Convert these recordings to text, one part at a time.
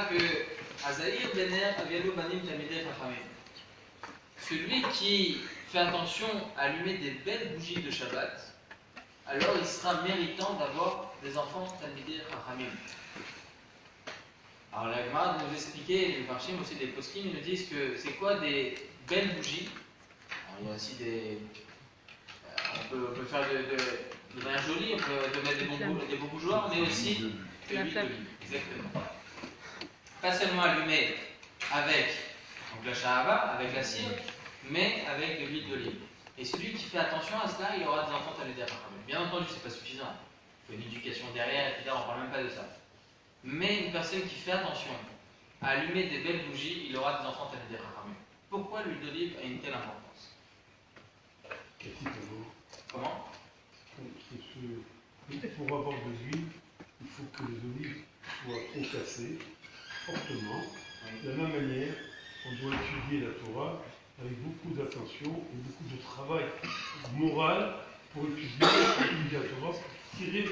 que Azaïr Bener Avialo Banim Tamideh Chachamim. Celui qui fait attention à allumer des belles bougies de Shabbat, alors il sera méritant d'avoir des enfants Tamideh Chachamim. Alors la Gemara nous expliquer, les Farshim aussi des Poskim, ils nous disent que c'est quoi des belles bougies. Alors, il y a aussi des. On peut faire de rien joli, on peut mettre des beaux bougeoirs, mais aussi de l'huile d'olive. Exactement. Pas seulement allumé avec donc la shahava, avec la cire, mais avec de l'huile d'olive. Et celui qui fait attention à cela, il aura des enfants Tamideh Chachamim. Bien entendu, c'est pas suffisant. Il faut une éducation derrière, etc. On ne parle même pas de ça. Mais une personne qui fait attention à allumer des belles bougies, il aura des enfants Tamideh Chachamim. Pourquoi l'huile d'olive a une telle importance? Comment? Pour avoir de l'huile, il faut que les olives soient concassées fortement. Oui. De la même manière, on doit étudier la Torah avec beaucoup d'attention et beaucoup de travail moral pour étudier la Torah, pour tirer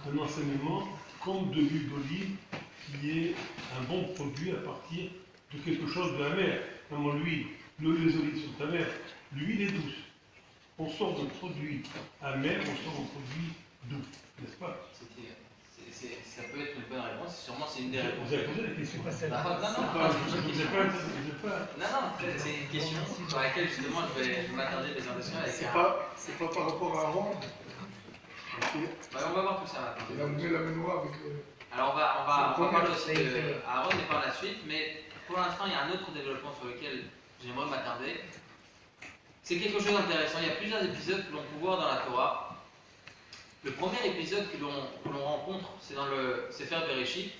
un enseignement comme de l'huile d'olive qui est un bon produit à partir de quelque chose de amer. Vraiment l'huile, les olives sont amères, l'huile est douce. On sort d'un produit amer, on sort d'un produit doux, n'est-ce pas? Ça peut être une bonne réponse, sûrement c'est une des réponses. Vous avez posé la question. Non, c'est une question sur laquelle justement je vais m'attarder des intentions avec c'est pas par rapport à Aaron. On va voir tout ça maintenant. Il a ouvert la mémoire avec Alors on va parler aussi d'Aaron et par la suite, mais pour l'instant il y a un autre développement sur lequel j'aimerais m'attarder. C'est quelque chose d'intéressant. Il y a plusieurs épisodes que l'on peut voir dans la Torah. Le premier épisode que l'on rencontre, c'est dans le Sefer Bereshit,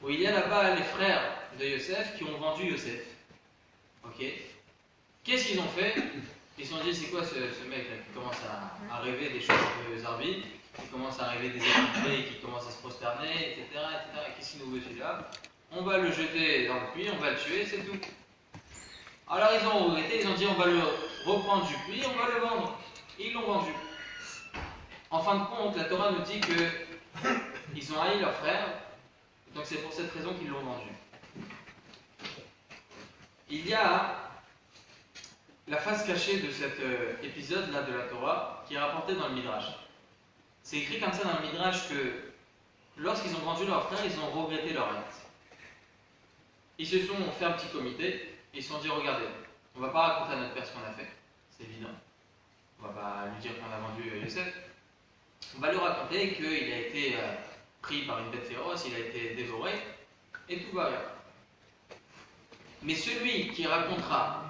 où il y a là-bas les frères de Yosef qui ont vendu Yosef. Ok. Qu'est-ce qu'ils ont fait? Ils se sont dit, c'est quoi ce mec là qui commence à rêver des choses un peu zarbies, qui commence à rêver des étrangers, qui commence à se prosterner, etc. Qu'est-ce qu'il nous veut celui-là? On va le jeter dans le puits, on va le tuer, c'est tout. Alors ils ont regretté, ils ont dit on va le reprendre du puits, on va le vendre. Et ils l'ont vendu. En fin de compte, la Torah nous dit qu'ils ont haï leur frère, donc c'est pour cette raison qu'ils l'ont vendu. Il y a la face cachée de cet épisode-là de la Torah qui est rapportée dans le Midrash. C'est écrit comme ça dans le Midrash que lorsqu'ils ont vendu leur frère, ils ont regretté leur acte. Ils se sont fait un petit comité. Ils se sont dit, regardez, on ne va pas raconter à notre père ce qu'on a fait, c'est évident. On ne va pas lui dire qu'on a vendu Yosef. On va lui raconter qu'il a été pris par une bête féroce, il a été dévoré, et tout va bien. Mais celui qui racontera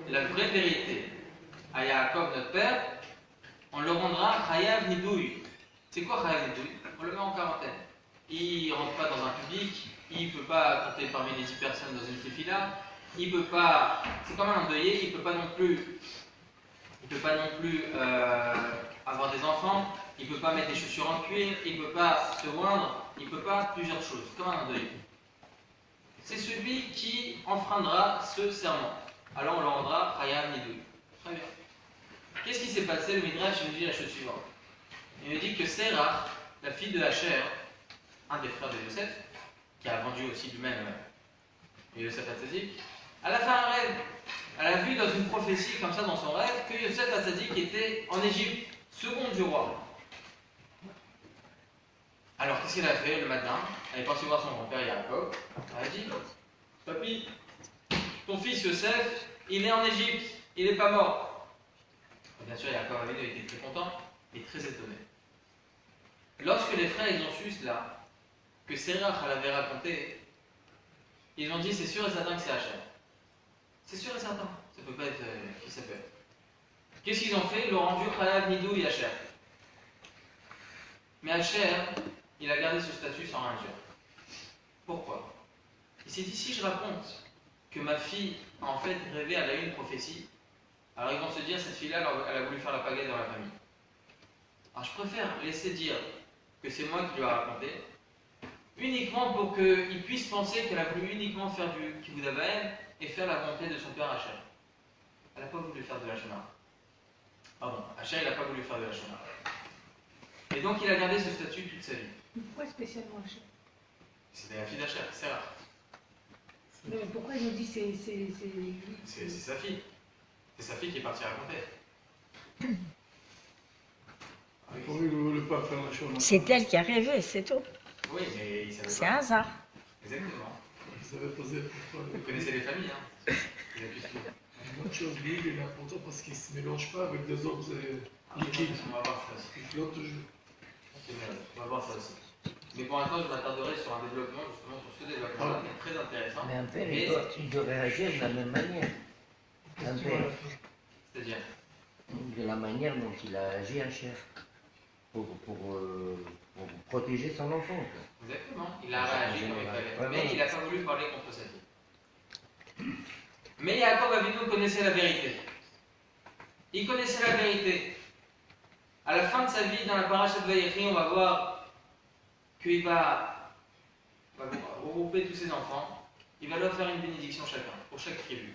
la vraie vérité à Yaakov, notre père, on le rendra Chayav Nidouille. C'est quoi Chayav Nidouille? On le met en quarantaine. Il ne rentre pas dans un public, il ne peut pas compter parmi les 10 personnes dans une tefila. Il peut pas, c'est comme un endeuillé, il peut pas non plus avoir des enfants, il peut pas mettre des chaussures en cuir, il peut pas se oindre, il peut pas plusieurs choses, comme un endeuillé. C'est celui qui enfreindra ce serment. Alors on le rendra Chayav Nidouille. Très bien. Qu'est-ce qui s'est passé? Le Midrash nous dit la chose suivante. Il nous dit que Sérach, la fille de Hacher, un des frères de Yosef, qui a vendu aussi lui-même Yosef Hatzadik, elle a fait un rêve. Elle a vu dans une prophétie, comme ça dans son rêve, que Yosef Hatzadik était en Égypte, second du roi. Alors qu'est-ce qu'elle a fait le matin? Elle est partie voir son grand-père Yaakov. Elle a dit, papy, ton fils Yosef, il est en Égypte, il n'est pas mort. Et bien sûr, Yaakov avait été très content et très étonné. Lorsque les frères ils ont su cela, que Sérach l'avait raconté, ils ont dit, c'est sûr et certain que c'est Hacher. C'est sûr et certain. Ça ne peut pas être qui ça peut être. Qu'est-ce qu'ils ont fait? Ils l'ont rendu Chayav Nidouille et Hacher. Mais Hacher, il a gardé ce statut sans rien dire. Pourquoi? Il s'est dit, si je raconte que ma fille a en fait rêvé, elle a eu une prophétie, alors ils vont se dire, cette fille-là, elle a voulu faire la pagaille dans la famille. Alors je préfère laisser dire que c'est moi qui lui ai raconté, uniquement pour qu'il puisse penser qu'elle a voulu uniquement faire du kibbutz Abahem et faire la volonté de son père Hacher. Elle n'a pas voulu faire de la Shema. Pardon, Hacher, il n'a pas voulu faire de la Shema. Et donc il a gardé ce statut toute sa vie. Pourquoi spécialement Hacher? C'était la fille d'Hacher, c'est rare. Mais pourquoi il nous dit c'est C'est sa fille. C'est sa fille qui est partie raconter. Pour lui, il ne voulait pas faire la chose. C'est elle qui a rêvé, c'est tout. Oui, mais il savait C'est pas. un hasard. Exactement. Il savait poser pourquoi. Vous connaissez les familles, hein. Il a pu suivre. Une autre chose, lui, il est important parce qu'il ne se mélange pas avec des objets liquides. On va voir ça aussi. Il flotte toujours. C'est bien, on va voir ça aussi. Mais pour l'instant, je m'attarderai sur un développement, justement, sur ce développement-là, qui est très intéressant. Mais un père, Mais- il doit réagir de la même manière. Un père, C'est-à-dire, de la manière dont il a agi à Cher. Pour protéger son enfant. Quoi. exactement, il a réagi comme il fallait. Ouais, Mais ouais. il n'a pas voulu parler contre sa fille. Mais Yaakov Avinu connaissait la vérité. Il connaissait la vérité. À la fin de sa vie, dans la paracha de Vayechi, on va voir qu'il va regrouper tous ses enfants. Il va leur faire une bénédiction chacun, pour chaque tribu.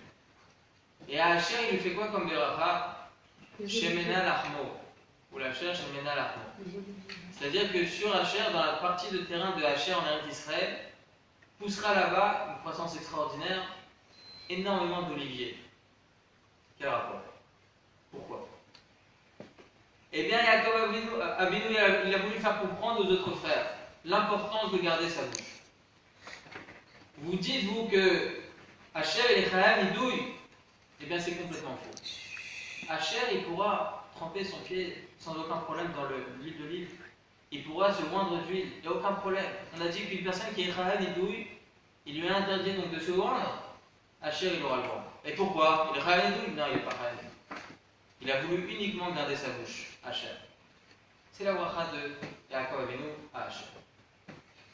Et à Asher, il lui fait quoi comme Beracha? Shemena Lachmo. Ou la Asher, Shemena Lachmo. C'est-à-dire que sur Asher, dans la partie de terrain de Asher en Eretz Israël, poussera là-bas une croissance extraordinaire, énormément d'oliviers. Quel rapport? Pourquoi? Eh bien, Yaakov Avinu, il a voulu faire comprendre aux autres frères l'importance de garder sa bouche. Vous dites, vous, que Asher et les Chayam, ils douillent. Eh bien, c'est complètement faux. Asher, il pourra tremper son pied sans aucun problème dans l'huile d'olive. Il pourra se oindre d'huile, il n'y a aucun problème. On a dit qu'une personne qui est Chayam et douille, il lui est interdit donc de se oindre. Asher, il aura le droit. Et pourquoi? Il est Chayam et douille? Non, il n'est pas Chayam. Il a voulu uniquement garder sa bouche, Asher. C'est la wacha de Yaakov Avinu à Asher.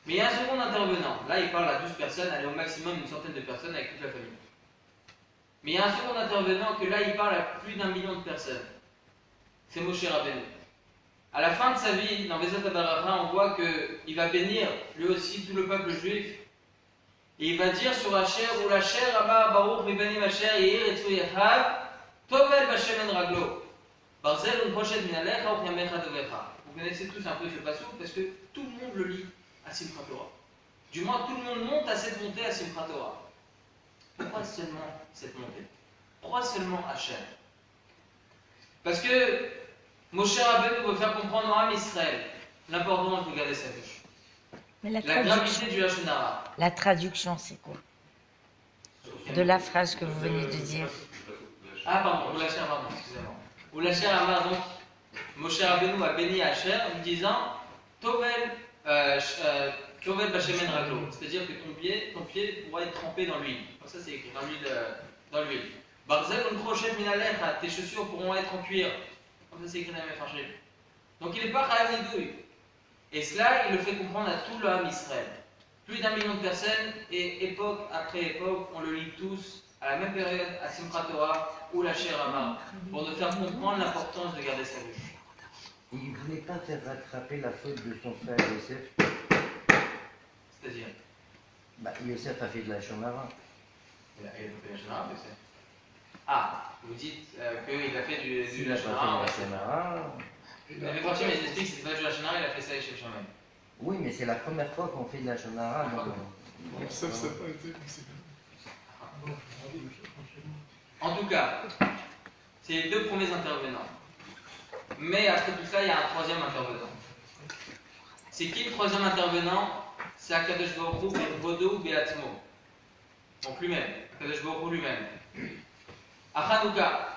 Mais il y a un second intervenant. Là, il parle à 12 personnes, allez, au maximum une centaine de personnes avec toute la famille. Mais il y a un second intervenant que là, il parle à plus d'1 million de personnes. C'est Moshe Rabbeinu. À la fin de sa vie, dans Vezat HaBaracha, on voit qu'il va bénir lui aussi tout le peuple juif. Et il va dire sur Asher, ou l'Asher, Amar Baruch Mibanim Asher, Yeir Etzu Yechav, Tovel Bashem En Raglo. Barzel Unposhet Minalecha, Uchyamecha Dovecha. Vous connaissez tous un peu ce passage parce que tout le monde le lit à Simchat Torah. Du moins, tout le monde monte à cette montée à Simchat Torah. Pourquoi seulement cette montée? Pourquoi seulement Asher? Parce que Moshe Rabbeinu veut faire comprendre à Israël l'importance de garder sa bouche. Mais La gravité du Lashon Hara. la traduction, c'est quoi? De la phrase que vous venez de dire. Ah, pardon, ou Lachir, pardon, excusez-moi. Ou Lachir Amar, donc, Moshe Rabbeinu a béni Asher en disant Tovel Bashemen Raglo. C'est-à-dire que ton pied pourra être trempé dans l'huile. Comme ça, c'est écrit dans l'huile. Barzel Uncrochet Minalecha, tes chaussures pourront être en cuir. Comme ça, c'est écrit dans la même Franchise. Donc, il n'est pas Chayam Nidouille. Et cela, il le fait comprendre à tout l'homme Israël. Plus d'1 million de personnes, et époque après époque, on le lit tous à la même période à Simchat Torah ou la Amar, pour nous faire comprendre l'importance de garder sa bouche. Il ne voulait pas faire rattraper la faute de son frère Yosef. C'est-à-dire, Yosef a fait de la Shomara. il a fait la Shemara, mais c'est. Ah, vous dites qu'il a fait du Il a la pas fait de Shemara. la Shomara. Mais quand il explique, c'est pas du la Shemara, il a fait ça avec Shem Shammai. Oui, mais c'est la première fois qu'on fait de la Shomara. Donc ça n'a pas été possible. En tout cas, c'est les deux premiers intervenants. Mais après tout ça, il y a un troisième intervenant. C'est qui le troisième intervenant? C'est Akadosh Baruch Hu Vodo Beatzmo. Donc lui-même, Akadosh Baruch Hu lui-même. À Hanouka,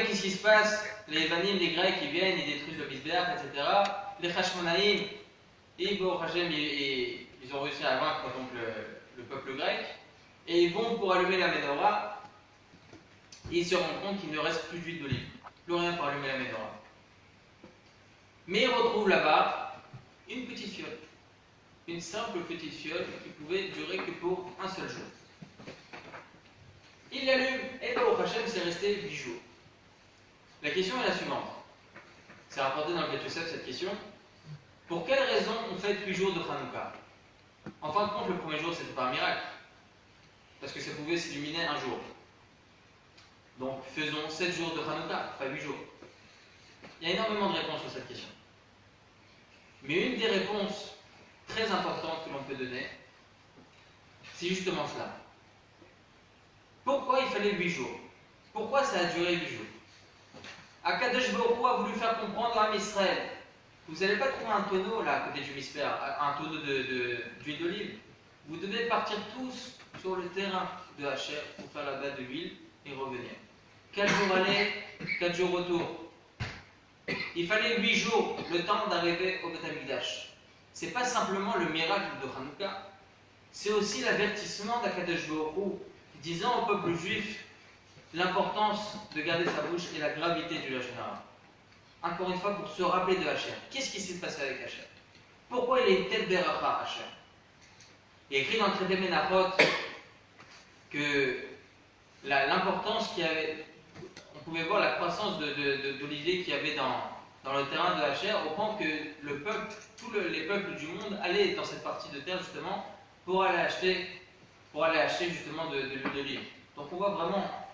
qu'est-ce qui se passe? Les Vanim, les Grecs, ils viennent, ils détruisent le Misbéach, etc. Les Hashmonaïm, ils ont réussi à vaincre donc, le peuple grec. Et ils vont pour allumer la menorah. Et ils se rendent compte qu'il ne reste plus d'huile d'olive. Plus rien pour allumer la menorah. Mais ils retrouvent là-bas une petite fiole. Une simple petite fiole qui pouvait durer que pour un seul jour. Il l'allume et au Hachem, c'est resté 8 jours. La question est la suivante. C'est rapporté dans le Bet Yosef cette question. Pour quelle raison on fait 8 jours de Hanouka? En fin de compte, le premier jour, c'était pas un miracle. Parce que ça pouvait s'illuminer un jour. Donc faisons 7 jours de Hanouka, pas 8 jours. Il y a énormément de réponses sur cette question. Mais une des réponses très importantes que l'on peut donner, c'est justement cela. Pourquoi il fallait 8 jours? Pourquoi ça a duré 8 jours? Akadosh Baruch Hu a voulu faire comprendre à Israël. Vous n'allez pas trouver un tonneau là à côté du Misper, un tonneau d'huile d'olive. Vous devez partir tous sur le terrain de Hacher pour faire là-bas de l'huile et revenir. 4 jours aller, 4 jours retour. Il fallait 8 jours, le temps d'arriver au Beth Amikdash. C'est pas simplement le miracle de Hanouka, c'est aussi l'avertissement d'Akadosh Baruch Hu, disant au peuple juif l'importance de garder sa bouche et la gravité du Lachon Hara. Encore une fois, pour se rappeler de Hacher. Qu'est-ce qui s'est passé avec Hacher? Pourquoi il est tête beracha Hacher? Il est écrit dans le traité Menachot que l'importance qu'il y avait, on pouvait voir la croissance d'olivier qu'il y avait dans le terrain de Hacher, au point que le peuple, les peuples du monde allaient dans cette partie de terre justement pour aller acheter justement de l'huile d'olive. Donc on voit vraiment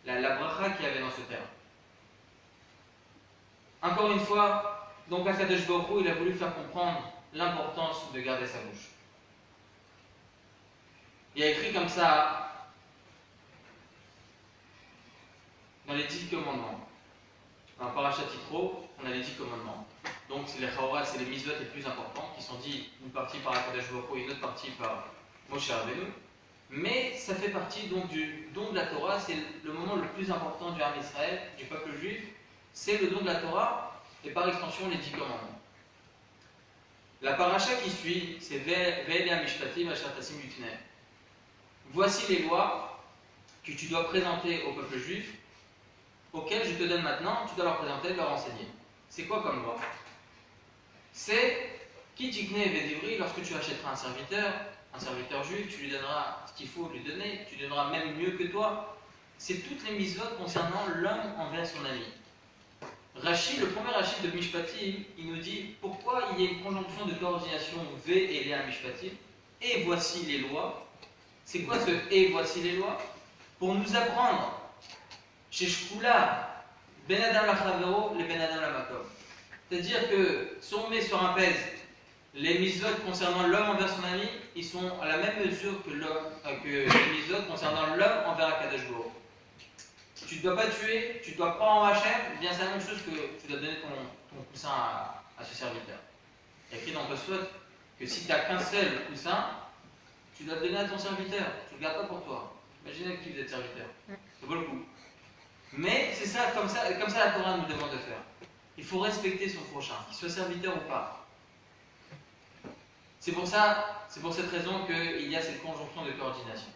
la bracha qu'il y avait dans ce terrain. Encore une fois, donc Akadosh Baruch Hu, il a voulu faire comprendre l'importance de garder sa bouche. Il a écrit comme ça dans les 10 commandements. Dans Parashat Yitro, on a les 10 commandements. Donc c'est les Chaora, c'est les mitzvot les plus importants qui sont dits une partie par Akadosh Baruch Hu et une autre partie par Moshe Rabbeinu. Mais ça fait partie donc du don de la Torah, c'est le moment le plus important du Ham Israël, du peuple juif, c'est le don de la Torah et par extension les 10 commandements. La paracha qui suit, c'est Ve'ele HaMishpatim Asher Tasim Lifnei. Voici les lois que tu dois présenter au peuple juif, auxquelles je te donne maintenant, tu dois leur présenter, leur enseigner. C'est quoi comme loi? C'est Kitikne Vedivri, lorsque tu achèteras un serviteur juif, tu lui donneras ce qu'il faut lui donner, tu donneras même mieux que toi. C'est toutes les mitzvot concernant l'homme envers son ami. Rashi, le premier Rashi de Mishpatim, il nous dit pourquoi il y a une conjonction de coordination V et Léa Mishpatim, et voici les lois. C'est quoi ce et voici les lois? Pour nous apprendre, chez Shkula, Ben Adam Lachavero, les Ben Adam Lamakom. C'est-à-dire que si on met sur un pèse les mitzvot concernant l'homme envers son ami, ils sont à la même mesure que les mitzvot concernant l'homme envers Akadosh Baruch Hu. Tu ne dois pas tuer, tu dois prendre en Hachem, eh bien c'est la même chose que tu dois donner ton coussin à ce serviteur. Il y a écrit dans Tosfot que si tu n'as qu'un seul coussin, tu dois le donner à ton serviteur, tu ne le gardes pas pour toi. Imaginez qui vous êtes serviteur, ça vaut le coup. Mais c'est ça, comme ça la Torah nous demande de faire. Il faut respecter son prochain, qu'il soit serviteur ou pas. C'est pour cette raison qu'il y a cette conjonction de coordination.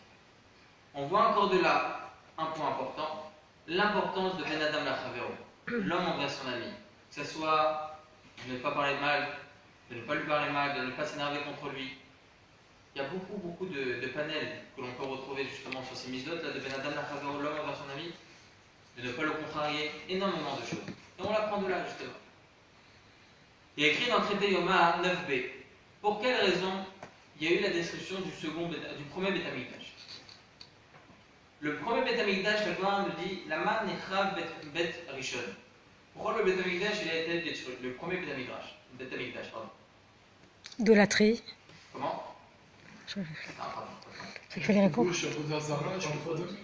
On voit encore de là un point important, l'importance de Ben Adam Lachavero, l'homme envers son ami. Que ce soit de ne pas parler mal, de ne pas lui parler mal, de ne pas s'énerver contre lui. Il y a beaucoup de panels que l'on peut retrouver justement sur ces mitzvot là de Ben Adam Lachavero, l'homme envers son ami, de ne pas le contrarier, énormément de choses. Et on l'apprend de là justement. Il est écrit dans le traité Yoma 9b. Pour quelle raison il y a eu la destruction du premier Beth Amikdash? Le premier Beth Amikdash, la Gemara nous dit Lama Nechrav Bet Rishon. Pourquoi le Beth Amikdash il a été détruit? Le premier Beth Amikdash, pardon. Idolâtrie. Comment? Pardon. C'est que je les réponds.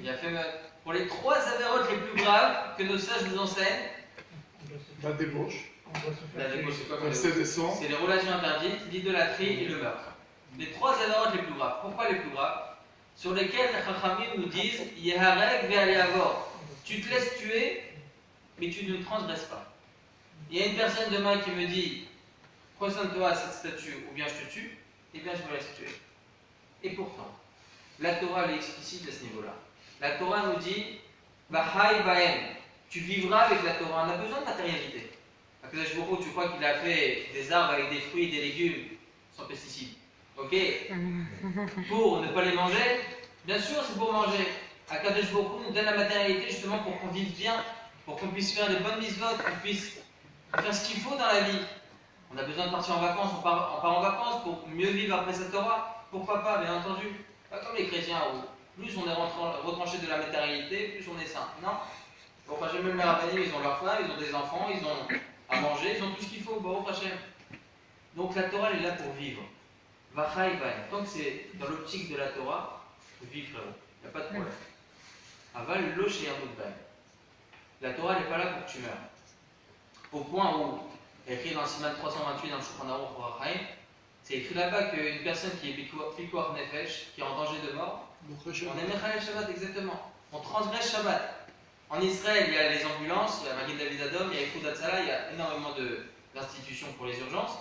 Il a fait pour les 3 avérotes les plus graves que nos sages nous enseignent. La débauche. La débauche, c'est quoi? C'est les relations interdites, l'idolâtrie et le meurtre. Les 3 avérotes les plus graves. Pourquoi les plus graves? Sur lesquels les Chachamim nous disent Yeharek ve'aleavor. Tu te laisses tuer, mais tu ne transgresses pas. Il y a une personne demain qui me dit prends soin de toi à cette statue, ou bien je te tue, et bien je me laisse tuer. Et pourtant, la Torah elle est explicite à ce niveau-là. La Torah nous dit Bahai Baen, tu vivras avec la Torah. On a besoin de matérialité. Akadosh Baruch Hu, tu crois qu'il a fait des arbres avec des fruits et des légumes sans pesticides? Ok? Pour ne pas les manger? Bien sûr, c'est pour manger. Akadosh Baruch Hu nous donne la matérialité justement pour qu'on vive bien, pour qu'on puisse faire des bonnes mitzvot, qu'on puisse faire ce qu'il faut dans la vie. On a besoin de partir en vacances, on part en vacances pour mieux vivre après cette Torah. Pourquoi pas, bien entendu. Pas comme les chrétiens où plus on est retranché de la matérialité, plus on est saint. Non. Bon, Hachem, même les rabbinim, ils ont leur femme, ils ont des enfants, ils ont à manger, ils ont tout ce qu'il faut. Bon, Hachem. Donc la Torah elle est là pour vivre. Vachai Bain. Tant que c'est dans l'optique de la Torah, vis frérot, il n'y a pas de problème. Aval lo sheyamut bain. La Torah n'est pas là pour que tu meurs. Au point où, écrit dans le Siman 328 dans le Shulchan Aruch Vachai, c'est écrit là-bas qu'une personne qui est Pikuach Nefesh, qui est en danger de mort, on est Mechalel Shabbat, exactement. On transgresse Shabbat. En Israël, il y a les ambulances, il y a Magen David Adom, il y a Echoud Hatzala, il y a énormément d'institutions pour les urgences.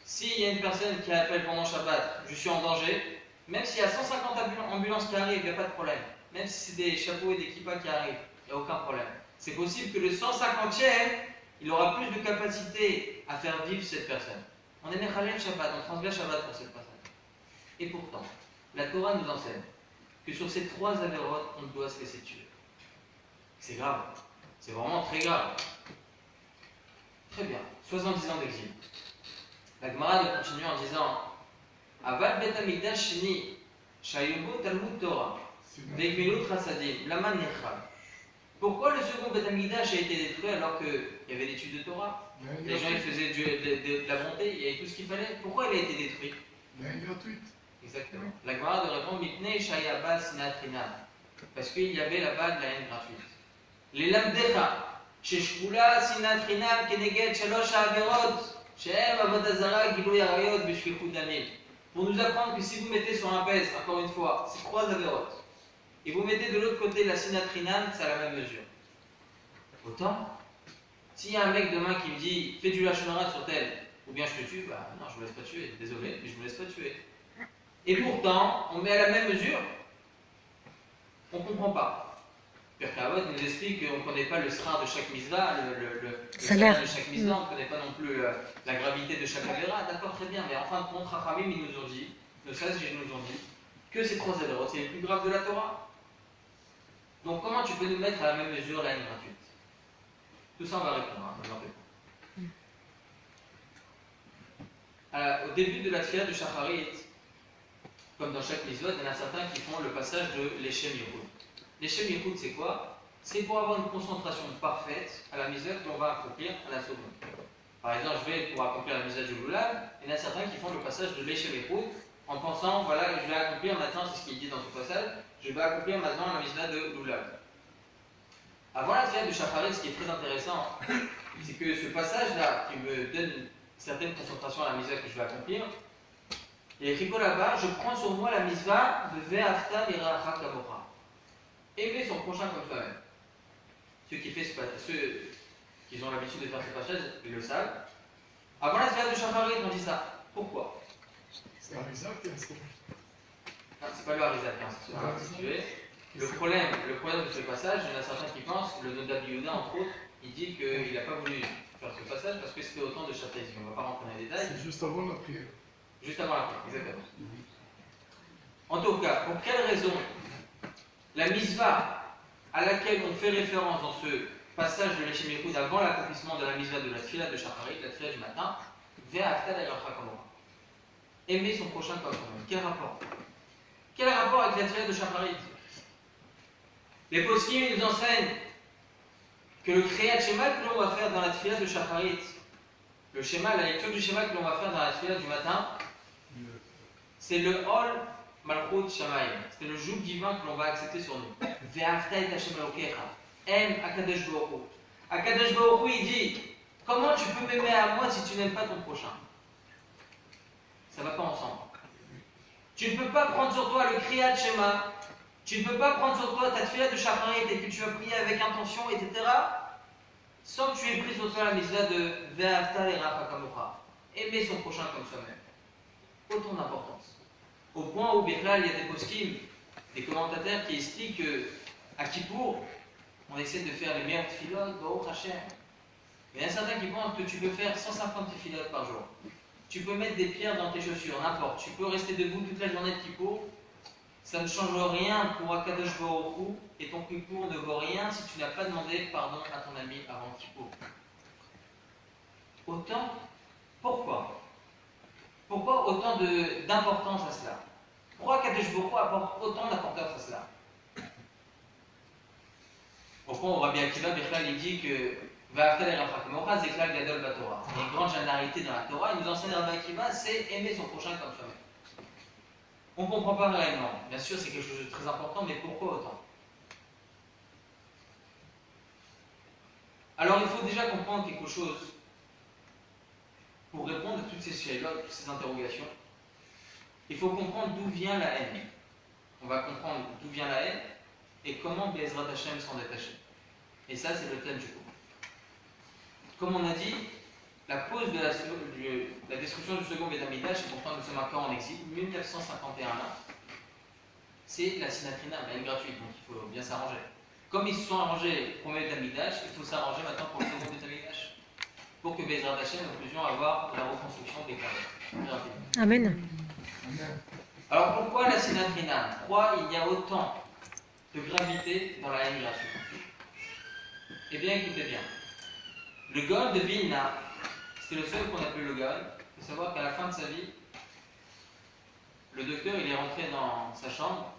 S'il y a une personne qui appelle pendant Shabbat, je suis en danger, même s'il y a 150 ambulances qui arrivent, il n'y a pas de problème. Même si c'est des chapeaux et des kippas qui arrivent, il n'y a aucun problème. C'est possible que le 150e, il aura plus de capacité à faire vivre cette personne. On est Mechalel Shabbat, on transgresse Shabbat pour cette personne. Et pourtant, la Torah nous enseigne que sur ces 3 avérotes, on doit se laisser tuer. C'est grave. C'est vraiment très grave. Très bien. 70 ans d'exil. La Gemara de continuer en disant Aval bet Hamikdash sheni shayubo talmud Torah ve'gmilut chasadim laman nechal. Pourquoi le second bet Hamikdash a été détruit alors qu'il y avait l'étude de Torah? Les gens ils faisaient de la bonté, il y avait tout ce qu'il fallait. Pourquoi il a été détruit? La haine gratuite. Exactement. La Gemara de répondre Mipnei shayaba sinatrinam. Parce qu'il y avait là-bas de la haine gratuite. Les lamdecha sheshkula sinatrinam keneged shalosh ha'averot. Pour nous apprendre que si vous mettez sur un pèse, encore une fois, c'est 3 avérotes, et vous mettez de l'autre côté la sinatrinam, c'est à la même mesure. Autant, s'il y a un mec demain qui me dit fais du lachonara sur tel, ou bien je te tue, bah non, je me laisse pas tuer, désolé, mais je me laisse pas tuer. Et pourtant, on met à la même mesure, on comprend pas. Pierre Kavod nous explique qu'on ne connaît pas le srar de chaque misva, le salaire de chaque misva, on ne connaît pas non plus la gravité de chaque avéra. D'accord, très bien, mais en fin de compte, Chachamim, ils nous ont dit, nos sages nous ont dit, que ces 3 avérotes, c'est les plus graves de la Torah. Donc comment tu peux nous mettre à la même mesure la haine gratuite? Tout ça, on va répondre, hein, au début de la tfila de Shacharit, comme dans chaque misva, il y en a certains qui font le passage de l'Eshem Yehoud. L'Eshem Yehoud, c'est quoi? C'est pour avoir une concentration parfaite à la misva que l'on va accomplir à la seconde. Par exemple, pour accomplir la misva du Lulav, il y en a certains qui font le passage de l'Eshem Yehoud en pensant, voilà, je vais accomplir maintenant, c'est ce qu'il dit dans ce passage, je vais accomplir maintenant la misva de Lulav. Avant la tfila de Shacharit, ce qui est très intéressant, c'est que ce passage-là, qui me donne une certaine concentration à la misva que je vais accomplir, il est écrit là-bas, je prends sur moi la misva de Ve'afta l'iracha kamocha. Aimer son prochain comme soi-même. Ceux qui ont l'habitude de faire ce passage, ils le savent. Avant la tfila de Shacharit, on dit ça. Pourquoi? C'est Arizak qui a ça. Non, c'est pas le Arizak, c'est ce qu'on va situer. Le problème de ce passage, il y en a certains qui pensent, le Nodab Yehuda, entre autres, il dit qu'il n'a pas voulu faire ce passage parce que c'était au temps de Shacharit. On ne va pas rentrer dans les détails. C'est juste avant la prière. Juste avant la prière, exactement. En tout cas, pour quelle raison la misva à laquelle on fait référence dans ce passage de l'Eshem Yehoud avant l'accomplissement de la misva de la tfila de Shacharit, la tfila du matin, Ve'afta l'iracha kamocha. Aimer son prochain comme soi-même. Quel rapport? Quel rapport avec la tfila de Shacharit? Les poskim nous enseignent que le Kriyat Shema que l'on va faire dans la tfila de Shacharit, le schéma, la lecture du schéma que l'on va faire dans la tfila du matin, c'est le Hol Malchut Shamayim. C'est le joug divin que l'on va accepter sur nous. Ve'afta et Hashem Elokecha. Aime Akadosh Baruch Hu. Akadosh Baruch Hu, il dit, comment tu peux m'aimer à moi si tu n'aimes pas ton prochain? Ça ne va pas ensemble. Tu ne peux pas prendre sur toi le Kriyat Shema, tu ne peux pas prendre sur toi ta tfila de Shacharit et que tu vas prier avec intention, etc., sans que tu aies pris sur toi la misva de Ve'afta l'iracha kamocha. Aimer son prochain comme soi-même. Autant d'importance. Au point où, Birlal, il y a des poskim, des commentateurs qui expliquent qu'à Kippour, on essaie de faire les meilleures tfilotes, Baruch Hashem. Mais il y en a certains qui pensent que tu peux faire 150 tfilotes par jour. Tu peux mettre des pierres dans tes chaussures, n'importe. Tu peux rester debout toute la journée de Kippour. Ça ne change rien pour Akadosh Baruch Hu, et ton Kippour ne vaut rien si tu n'as pas demandé pardon à ton ami avant Kippour. Autant, pourquoi autant d'importance à cela? Pourquoi Akadosh Baruch Hu apporte autant d'importance à cela? Au point où Rabbi Akiva Bechal il dit que Ve'afta l'iracha kamocha zeklal gadol batorah. Il y a une grande généralité dans la Torah. Il nous enseigne Rabbi Akiva, c'est aimer son prochain comme soi-même. on ne comprend pas réellement. Bien sûr, c'est quelque chose de très important, mais pourquoi autant? Alors, il faut déjà comprendre quelque chose pour répondre à toutes ces interrogations. Il faut comprendre d'où vient la haine. On va comprendre d'où vient la haine et comment Bezrat Hashem s'en détacher. Et ça, c'est le thème du cours. Comme on a dit, la cause de la destruction du second Beth Amikdash, et pourtant nous sommes encore en exil, 1951 là, c'est la sinatrina, la haine gratuite, donc il faut bien s'arranger. Comme ils se sont arrangés pour le Beth Amikdash, il faut s'arranger maintenant pour le second Beth Amikdash, pour que Bezrat Hashem, nous puissions avoir la reconstruction des cadres. Amen. Alors pourquoi la sinatrina? Pourquoi il y a autant de gravité dans la haine gratuite? Eh bien, écoutez bien. Le Gaon de Vilna, c'était le seul qu'on appelait le Gaon. Il faut savoir qu'à la fin de sa vie, le docteur il est rentré dans sa chambre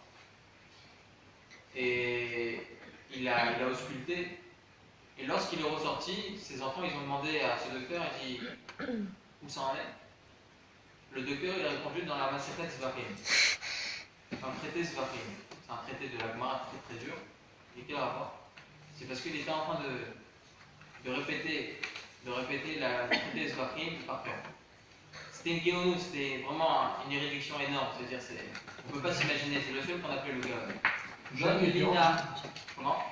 et il a ausculté. Et lorsqu'il est ressorti, ses enfants ils ont demandé à ce docteur, il dit où ça en est? Le docteur il a répondu dans la Masekat Zvachim. Un traité Zvachim. C'est un traité de la Gemara très très dur. Et quel rapport? C'est parce qu'il était en train de répéter la traité Zvachim par cœur. C'était une géonou, c'était vraiment une irréduction énorme. C'est-à-dire, on ne peut pas s'imaginer, c'est le seul qu'on appelle le Gaon. Gaon de Vilna. Comment?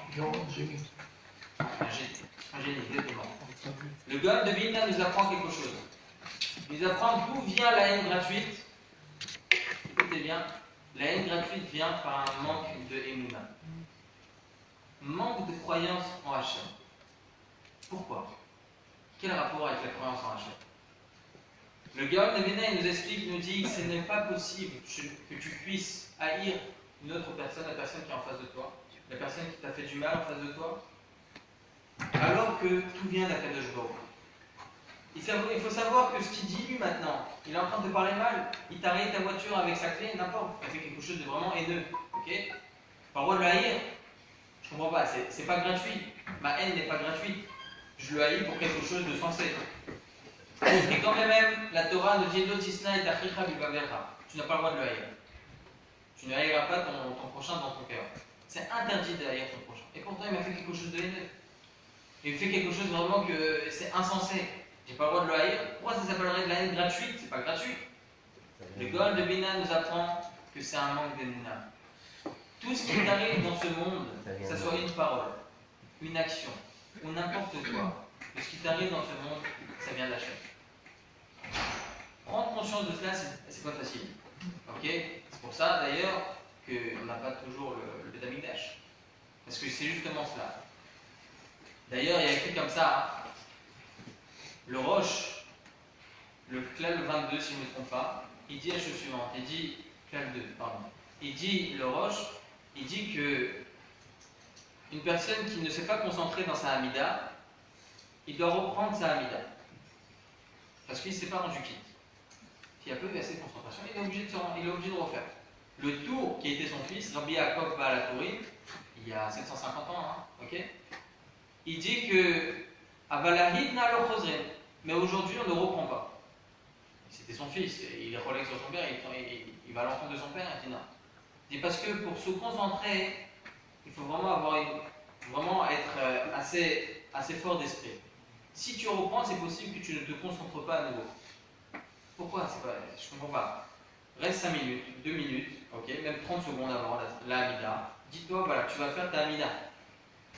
Génie. Un génie, exactement. Le Gaon de Vilna nous apprend quelque chose. Il nous apprend d'où vient la haine gratuite. Écoutez bien, la haine gratuite vient par un manque de émouna. Manque de croyance en Hachem. Pourquoi? Quel rapport avec la croyance en Hachem? Le Gaon de Vilna nous explique, nous dit que ce n'est pas possible que tu puisses haïr une autre personne, la personne qui est en face de toi, la personne qui t'a fait du mal en face de toi, alors que tout vient d'Akadosh Baruch. Il faut savoir que ce qu'il dit lui maintenant, il est en train de te parler mal, il t'a rayé ta voiture avec sa clé, n'importe, il fait quelque chose de vraiment haineux. Ok? Par le droit de le haïr, je comprends pas, c'est pas gratuit. Ma haine n'est pas gratuite. Je le haïs pour quelque chose de sensé. Et quand même, la Torah nous dit Lotisna et Tachicha Bibavercha. Tu n'as pas le droit de le haïr. Tu ne haïras pas ton prochain dans ton cœur. C'est interdit de haïr ton prochain. Et pourtant, il m'a fait quelque chose de haineux. Il fait quelque chose vraiment que c'est insensé. J'ai pas le droit de le haïr. Pourquoi ça s'appellerait de la haine gratuite? C'est pas gratuit. Le Gaon de Vilna nous apprend que c'est un manque d'émouna. Tout ce qui t'arrive dans ce monde, que ce soit une parole, une action ou n'importe quoi, tout ce qui t'arrive dans ce monde, ça vient d'Hachem. Prendre conscience de cela, c'est pas facile. Ok? C'est pour ça d'ailleurs qu'on n'a pas toujours le Beth Amikdash. Parce que c'est justement cela. D'ailleurs, il y a écrit comme ça, hein, le Roche, le Klal 22, si je ne me trompe pas, il dit la chose suivante, il dit, Klal 2, pardon, il dit, le Roche, il dit que une personne qui ne s'est pas concentrée dans sa Hamida, il doit reprendre sa Hamida. Parce qu'il ne s'est pas rendu quitte. S'il y a peu assez de concentration, il est obligé de refaire. Le tour qui était son fils, Rabbi Yaakov Baal-Hatourim, il y a 750 ans, hein, ok, il dit que Avalahid n'a lo chosren, mais aujourd'hui on ne reprend pas. C'était son fils, il est relègue sur son père, il va à l'encontre de son père, il dit non. Il dit parce que pour se concentrer, il faut vraiment être assez fort d'esprit. Si tu reprends, c'est possible que tu ne te concentres pas à nouveau. Pourquoi? Je ne comprends pas. Reste 5 minutes, 2 minutes, ok, même 30 secondes avant la Hamida. Dis-toi, voilà, tu vas faire ta Hamida.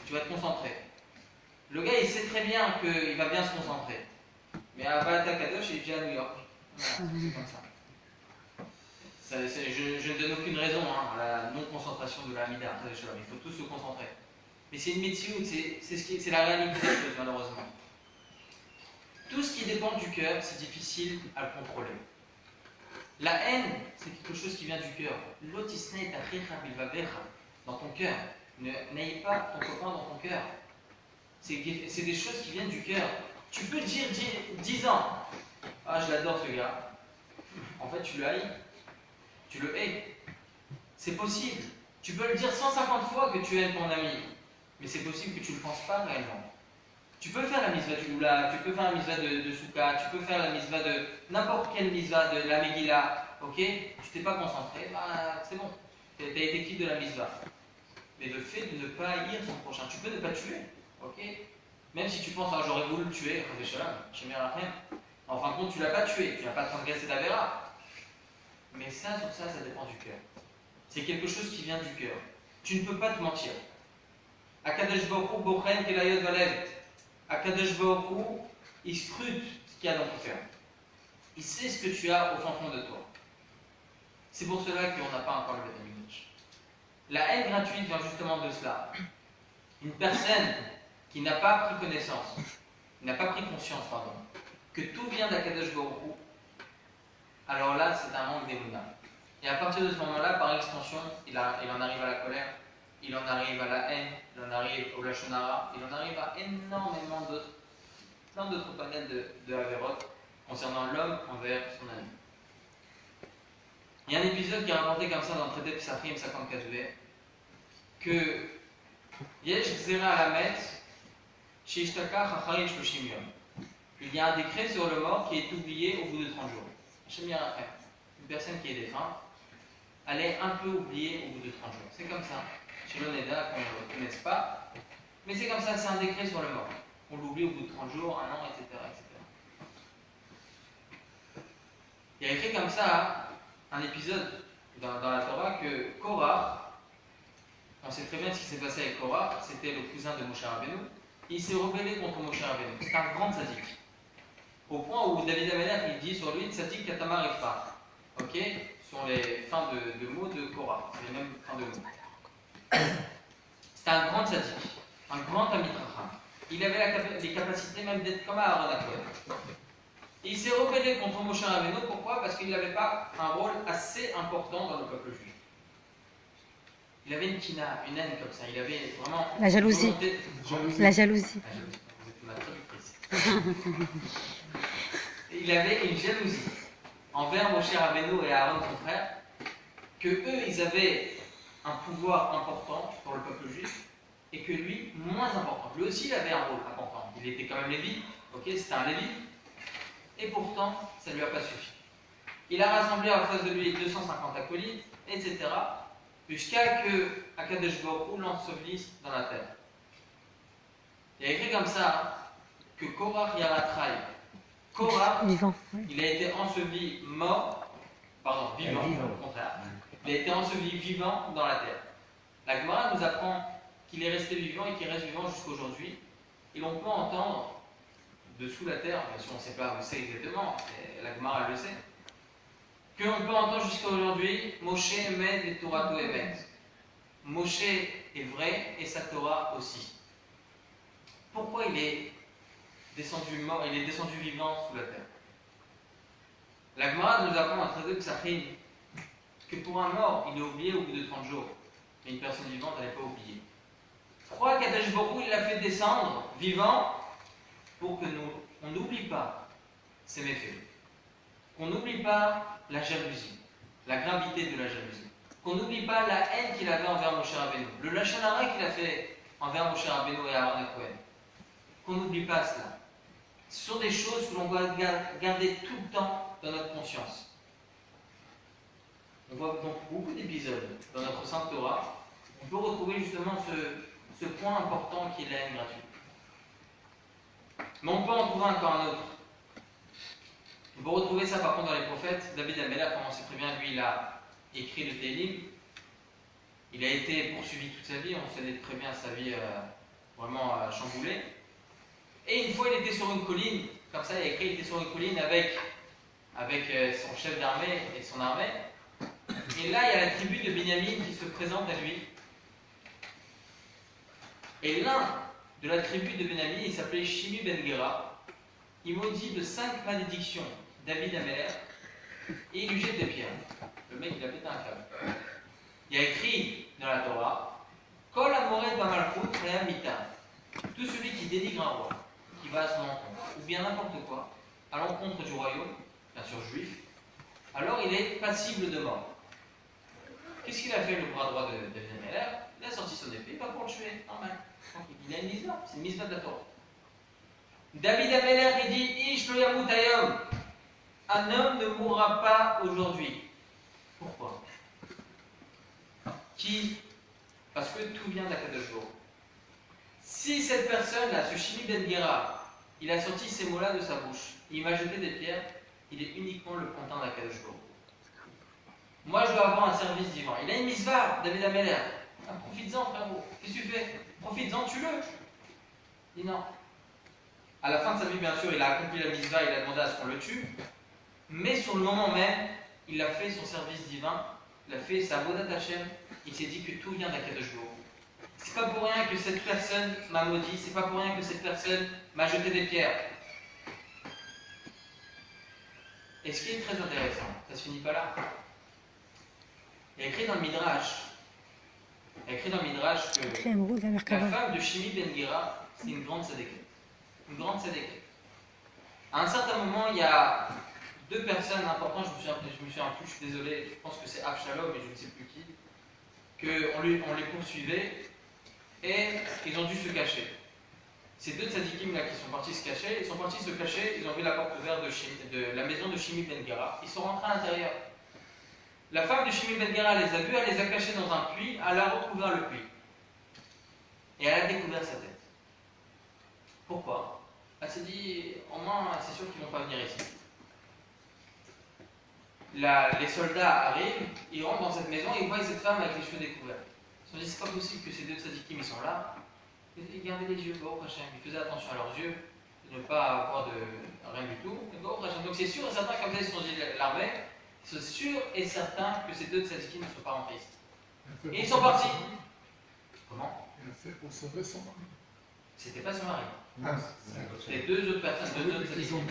Tu vas te concentrer. Le gars, il sait très bien qu'il va bien se concentrer. Mais à Balata Kadosh, il est déjà à New York. Voilà, c'est comme ça. Je ne donne aucune raison à la non-concentration de la Hamida. Il faut tous se concentrer. Mais c'est une médecine, c'est la réalité des choses, malheureusement. Tout ce qui dépend du cœur, c'est difficile à le contrôler. La haine, c'est quelque chose qui vient du cœur. Lotisne tachicha bilvavecha, dans ton cœur. N'ayez pas ton copain dans ton cœur. C'est des choses qui viennent du cœur. Tu peux dire 10 ans, ah je l'adore ce gars. En fait, tu le haïs. Tu le hais. C'est possible. Tu peux le dire 150 fois que tu aimes ton ami. Mais c'est possible que tu ne le penses pas réellement. Tu peux faire la misva du Lula, tu peux faire la misva de Souka, tu peux faire la misva de n'importe quelle misva de la Megillah. ok, tu t'es pas concentré, bah, c'est bon, tu as été quitte de la mitzvah. Mais le fait de ne pas haïr son prochain, tu peux ne pas tuer, ok. Même si tu penses, ah, j'aurais voulu le tuer, en fin de compte, tu l'as pas tué, tu n'as pas transgressé d'Avera. Mais ça, sur ça, ça dépend du cœur. C'est quelque chose qui vient du cœur. Tu ne peux pas te mentir. Akadosh Baruch Hu bochen kelayot valev. Akadosh Baruch Hu, il scrute ce qu'il y a dans ton cœur. Il sait ce que tu as au fond de toi. C'est pour cela qu'on n'a pas encore le Beth Amikdash. La haine gratuite vient justement de cela. Une personne qui n'a pas pris connaissance, n'a pas pris conscience, pardon, que tout vient d'Akadosh Baruch Hu, alors là, c'est un manque d'émouna. Et à partir de ce moment-là, par extension, il en arrive à la colère, il en arrive à la haine, il en arrive au lashon hara, il en arrive à énormément d'autres, plein d'autres panels de Averot concernant l'homme envers son ami. Il y a un épisode qui est raconté comme ça dans le traité Psachim 54b, que Yesh Gzera Alamet, Sheishtaka Chacharim Shloshim Yom. Il y a un décret sur le mort qui est oublié au bout de 30 jours. Une personne qui est défunte, elle est un peu oubliée au bout de 30 jours. C'est comme ça. Chez l'Oneda, qu'on ne le connaisse pas, mais c'est comme ça, c'est un décret sur le mort. On l'oublie au bout de 30 jours, un an, etc. Il y a écrit comme ça un épisode dans la Torah que Korah, on sait très bien ce qui s'est passé avec Korah, c'était le cousin de Moshe Rabbeinu, il s'est rebellé contre Moshe Rabbeinu. C'est un grand tzaddik. Au point où David Amelech il dit sur lui tzaddik katamar ifra. Ok, ce sont les fins de mots de Korah, c'est les mêmes fins de mots. C'est un grand tzaddik, un grand Talmid Chacham. Il avait les capacités même d'être comme Aaron HaKohen. Il s'est rebellé contre Moshe Rabbeinu, pourquoi? Parce qu'il n'avait pas un rôle assez important dans le peuple juif. Il avait une kina, une haine comme ça, il avait vraiment... La jalousie. La jalousie. Vous êtes ma traductrice. Il avait une jalousie envers Moshe Rabbeinu et Aaron, son frère, que eux, ils avaient un pouvoir important pour le peuple juif, et que lui, moins important. Lui aussi, il avait un rôle important. Il était quand même lévite, ok, c'était un lévite, et pourtant, ça ne lui a pas suffi. Il a rassemblé en face de lui 250 acolytes, etc., jusqu'à que Akadosh Baruch Hu l'ensevelisse dans la terre. Il y a écrit comme ça que Korah Yaratrai, Korah, Vivant. il a été enseveli vivant, au contraire. Il a été enseveli vivant dans la terre. La Gemara nous apprend qu'il est resté vivant et qu'il reste vivant jusqu'à aujourd'hui. Et l'on peut entendre dessous la terre, bien sûr on ne sait pas où c'est exactement, la Gemara elle le sait, qu'on peut entendre jusqu'à aujourd'hui, Moshe Emet et Torah Emet. Moshe est vrai et sa Torah aussi. Pourquoi il est descendu mort, il est descendu vivant sous la terre? La Gemara nous apprend à traiter de Psachim que pour un mort, il est oublié au bout de 30 jours, mais une personne vivante, elle n'est pas oubliée. Pourquoi Kadosh Baruch Hu, il l'a fait descendre vivant pour que on n'oublie pas ses méfaits, qu'on n'oublie pas la jalousie, la gravité de la jalousie, qu'on n'oublie pas la haine qu'il avait envers Moshe Rabbeinu, le lashon hara qu'il a fait envers Moshe Rabbeinu et Aaron HaKohen, qu'on n'oublie pas cela. Ce sont des choses que l'on doit garder tout le temps dans notre conscience. On voit donc beaucoup d'épisodes dans notre Sainte Torah. On peut retrouver justement ce point important qui est la haine gratuite. Mais on peut en trouver encore un autre. On peut retrouver ça par contre dans les prophètes. David Amelech, comme on sait très bien, lui il a écrit le Télim. Il a été poursuivi toute sa vie, on sait très bien sa vie vraiment chamboulée. Et une fois il était sur une colline, comme ça il a écrit, il était sur une colline avec son chef d'armée et son armée. Et là il y a la tribu de Binyamin qui se présente à lui. Et l'un de la tribu de Binyamin, il s'appelait Shimi Ben Gera, il maudit de 5 malédictions David Amelech et il lui jette des pierres. Le mec il a pété un câble. Il y a écrit dans la Torah Kol Amoret Bamalchut Re'amita, tout celui qui dénigre un roi, qui va à son encontre, ou bien n'importe quoi, à l'encontre du royaume, bien sûr juif, alors il est passible de mort. Qu'est-ce qu'il a fait le bras droit de David Amelech? Il a sorti son épée, pas pour le tuer, normal. Il a une mise là, c'est une mise de la Torah. David Amelech il dit Ish lo yamut hayom, un homme ne mourra pas aujourd'hui. Parce que tout vient d'Akadosh Baruch Hu. Si cette personne-là, ce Shimi Ben Gera, il a sorti ces mots-là de sa bouche, il m'a jeté des pierres, il est uniquement le printemps d'Akadosh Baruch Hu. Moi, je dois avoir un service divin. Il a une mitzvah, David Ameller. Ah, profites-en, frérot. Qu'est-ce que tu fais? Profites-en, tue-le. Il dit non. À la fin de sa vie, bien sûr, il a accompli la mitzvah, il a demandé à ce qu'on le tue. Mais sur le moment même, il a fait son service divin, il a fait sa Avodat Hashem, il s'est dit que tout vient d'Akadosh Baruch Hu. C'est pas pour rien que cette personne m'a maudit, c'est pas pour rien que cette personne m'a jeté des pierres. Et ce qui est très intéressant, ça se finit pas là. Il y a écrit dans le Midrash, que la femme de Shimi Ben Gera, c'est une grande tzadékette. Une grande tzadékette. À un certain moment, il y a deux personnes importantes, je me souviens plus, je suis désolé, je pense que c'est Avshalom, mais je ne sais plus qui, qu'on les poursuivait et ils ont dû se cacher. Ces deux tzadikim là qui sont partis se cacher, ils sont partis se cacher, ils ont vu la porte ouverte de la maison de Shimi Ben Gera, ils sont rentrés à l'intérieur. La femme de Shimi Ben Gera les a vus, elle les a cachés dans un puits, elle a recouvert le puits. Et elle a découvert sa tête. Pourquoi? Elle s'est dit, au moins, c'est sûr qu'ils ne vont pas venir ici. Les soldats arrivent, ils rentrent dans cette maison et ils voient cette femme avec les cheveux découverts. Ils se sont dit, c'est pas possible que ces deux tzadikim ils sont là. Ils gardaient les yeux, ils faisaient attention à leurs yeux, de ne pas avoir de rien du tout. Donc c'est sûr et certain, comme ça ils se sont dit l'armée, c'est sûr et certain que ces deux tzadikim ne sont pas rentrés ici. Et ils sont partis. Comment? Il a fait pour sauver son mari. C'était pas son mari. Ah, C'était deux autres personnes, deux autres Ils ont tzadikim.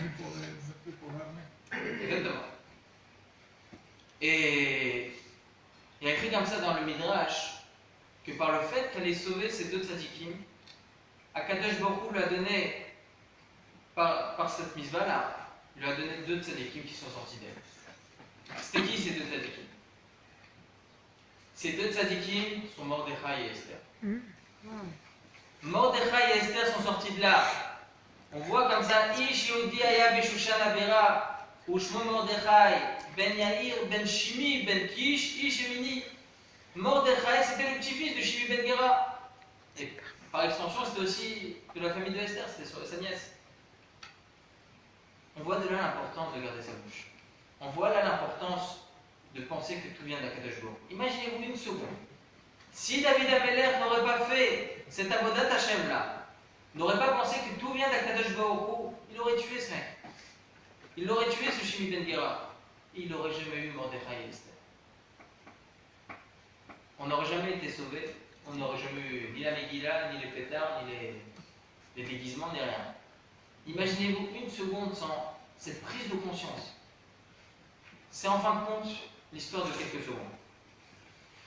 vu pour l'armée. Exactement. Et il y a écrit comme ça dans le Midrash que par le fait qu'elle ait sauvé ces deux tzadikim, Akadosh Baruch Hu lui a donné, par cette mitzvah-là, il lui a donné deux tzadikim qui sont sortis d'elle. C'était qui ces deux tzadikim? Ces deux tzadikim sont Mordechai et Esther. Mordechai et Esther sont sortis de là. On voit comme ça, Ish Yehudi Aya Beshushan Abera, Ushmo Mordechai, Ben Yair, Ben Shimi, Ben Kish, Ish Emini. Mordechai, c'était le petit-fils de Shimi Ben Gera. Et par extension, c'était aussi de la famille de Esther, c'était sa nièce. On voit de là l'importance de garder sa bouche. On voit là l'importance de penser que tout vient d'Akadosh Baruch Hu. Imaginez-vous une seconde. Si David Ameller n'aurait pas fait cet Avodat Hashem là, n'aurait pas pensé que tout vient d'Akadosh Baruch Hu, il aurait tué ce mec. Il aurait tué ce Shimi Ben Gera. Et il n'aurait jamais eu Mordechai et Esther. On n'aurait jamais été sauvés, on n'aurait jamais eu ni la Megillah, ni les pétards, ni les déguisements, ni rien. Imaginez-vous une seconde sans cette prise de conscience. C'est en fin de compte l'histoire de quelques secondes.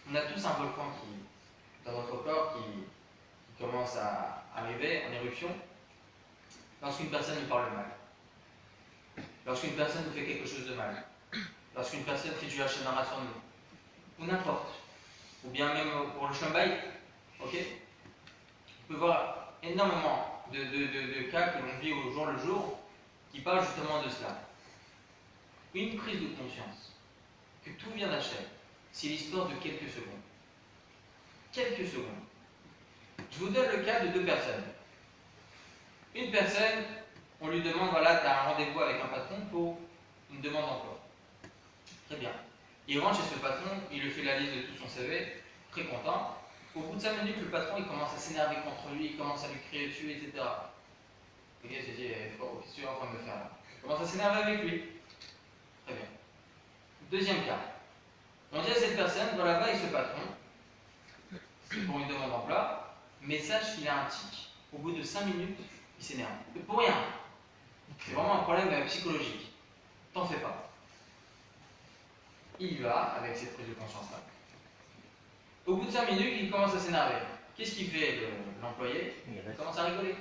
On a tous un volcan dans notre corps qui commence à arriver en éruption lorsqu'une personne nous parle mal, lorsqu'une personne nous fait quelque chose de mal, lorsqu'une personne fait du hachanara sur nous, ou n'importe, ou bien même pour le shambay, ok? On peut voir énormément de cas que l'on vit au jour le jour qui parlent justement de cela. Une prise de conscience que tout vient d'Hachem, c'est l'histoire de quelques secondes. Quelques secondes. Je vous donne le cas de deux personnes. Une personne, on lui demande, voilà, tu as un rendez-vous avec un patron pour une demande d'emploi. Très bien. Il rentre chez ce patron, il lui fait la liste de tout son CV, très content. Au bout de 5 minutes, le patron il commence à s'énerver contre lui, il commence à lui crier dessus, etc. Le gars s'est dit, qu'est-ce que tu es en train de me faire là? Il commence à s'énerver avec lui. Très bien. Deuxième cas. On dit à cette personne, voilà, va avec ce patron, c'est pour une demande d'emploi, mais sache qu'il a un tic. Au bout de 5 minutes, il s'énerve. Pour rien. C'est vraiment un problème psychologique. T'en fais pas. Il y va avec cette prise de conscience-là. Au bout de 5 minutes, il commence à s'énerver. Qu'est-ce qu'il fait l'employé? Il commence à rigoler.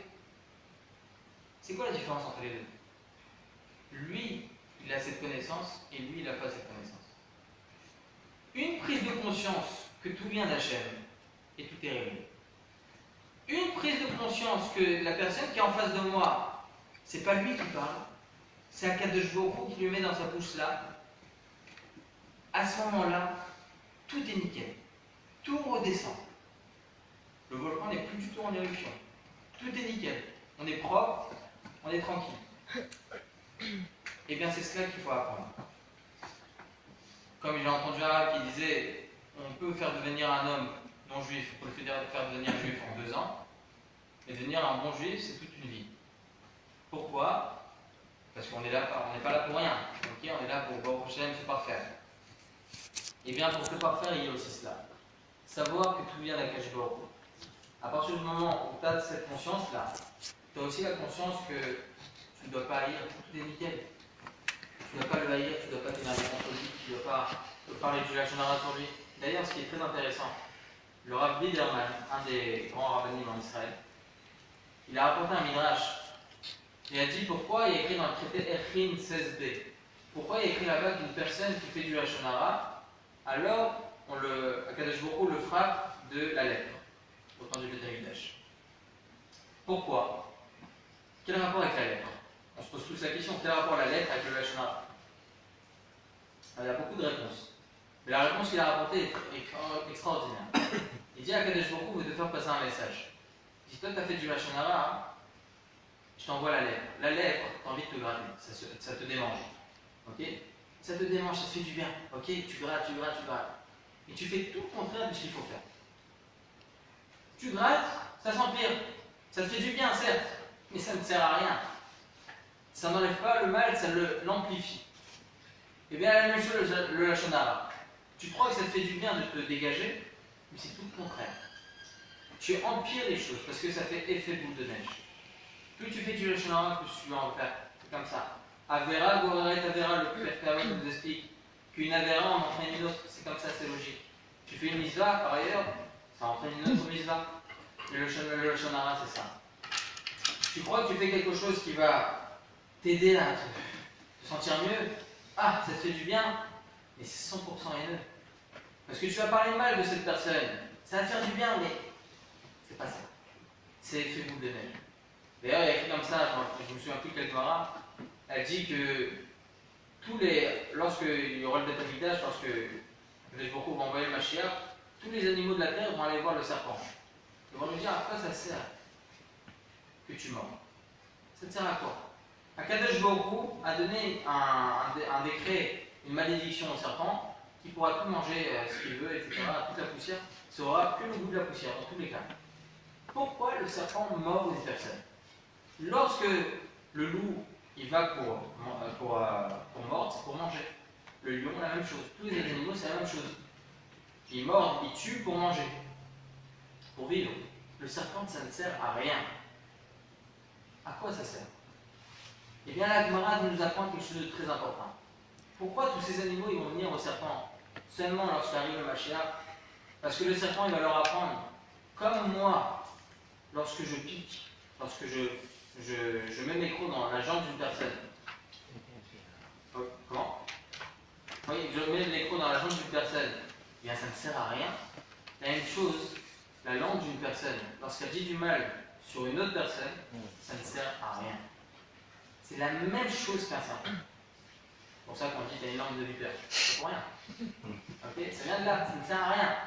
C'est quoi la différence entre les deux? Lui, il a cette connaissance et lui, il n'a pas cette connaissance. Une prise de conscience que tout vient d'Hachem et tout est réglé. Une prise de conscience que la personne qui est en face de moi, c'est pas lui qui parle, c'est Akadosh Baruch Hu qui lui met dans sa bouche là. À ce moment-là, tout est nickel. tout redescend. Le volcan n'est plus du tout en éruption. Tout est nickel. On est propre, on est tranquille. Eh bien, c'est cela qu'il faut apprendre. Comme j'ai entendu un arabe qui disait, on peut faire devenir un homme non juif, on peut le faire devenir juif en 2 ans, mais devenir un bon juif, c'est toute une vie. Pourquoi? Parce qu'on n'est pas là pour rien. Okay, on est là pour voir prochain se parfaire. Et bien, pour se parfaire, il y a aussi cela. Savoir que tout vient d'Akadosh Baruch Hu. À partir du moment où tu as cette conscience-là, tu as aussi la conscience que tu ne dois pas haïr, tout est nickel. Tu ne dois pas le haïr, tu ne dois pas t'énerver contre lui, tu ne dois pas parler du Lachonara sur lui. D'ailleurs, ce qui est très intéressant, le Rav Biderman, un des grands rabbinim en Israël, il a rapporté un midrash. Il a dit pourquoi il y a écrit dans le traité Erchin 16b. Pourquoi il y a écrit là-bas qu'une personne qui fait du Lachonara, alors Akadosh Baruch Hu le frappe de la lèpre, au temps du Beth Amikdash. Pourquoi? Quel rapport avec la lèpre? On se pose tous la question, quel rapport la lèpre avec le Lachonara? Il y a beaucoup de réponses. Mais la réponse qu'il a rapportée est extraordinaire. Il dit à Akadosh Baruch Hu veut te faire passer un message. Il dit, toi tu as fait du Lachonara, hein, je t'envoie la lèpre. La lèpre, tu as envie de te gratter, ça te démange. Ok? Ça te démange, ça te fait du bien. Ok? Tu grattes. Et tu fais tout le contraire de ce qu'il faut faire. Tu grattes, ça s'empire. Ça te fait du bien, certes, mais ça ne sert à rien. Ça n'enlève pas le mal, ça l'amplifie. Et bien la même chose, le Lachonara. Tu crois que ça te fait du bien de te dégager, mais c'est tout le contraire. Tu empires les choses parce que ça fait effet boule de neige. Plus tu fais du Lachonara, plus tu vas en faire. C'est comme ça. Avera, Goreret, Avera, le Père Kavod nous explique qu'une Avera en entraîne une autre. C'est comme ça, c'est logique. Tu fais une Misva, par ailleurs, ça entraîne une autre Misva. Et le Lachonara, c'est ça. Tu crois que tu fais quelque chose qui va t'aider à te sentir mieux. Ah, ça te fait du bien, mais c'est 100% haineux. Parce que tu vas parler mal de cette personne. Ça va te faire du bien, mais c'est pas ça. C'est effet boule de neige. D'ailleurs, il y a écrit comme ça, je me souviens plus quelle Gemara, elle dit que lorsqu'il y aura le Beth Amikdash, lorsque les beaucoup vont envoyer le Mashiach, tous les animaux de la terre vont aller voir le serpent. Ils vont lui dire à quoi ça sert que tu mords. Ça te sert à quoi? Akadosh Baruch Hu a donné un décret, une malédiction au serpent qui pourra tout manger ce qu'il veut, etc. Toute la poussière, ça aura que le goût de la poussière dans tous les cas. Pourquoi le serpent mord des personnes? Lorsque le loup il va pour mordre, c'est pour manger. Le lion, la même chose. Tous les animaux, c'est la même chose. Ils mordent, ils tuent pour manger, pour vivre. Le serpent, ça ne sert à rien. À quoi ça sert? Eh bien, la Gemara nous apprend quelque chose de très important. Pourquoi tous ces animaux ils vont venir au serpent seulement lorsqu'arrive le Mashiach? Parce que le serpent, il va leur apprendre, comme moi, lorsque je pique, lorsque je mets mes crocs dans la jambe d'une personne. Comment? Oui, je mets les crocs dans la jambe d'une personne. Eh bien, ça ne sert à rien. La même chose, la langue d'une personne, lorsqu'elle dit du mal sur une autre personne, ça ne sert à rien. C'est la même chose qu'un serpent. C'est pour ça qu'on dit qu'il y a une langue de vipère. C'est pour rien. Ok? Ça vient de là, ça ne sert à rien.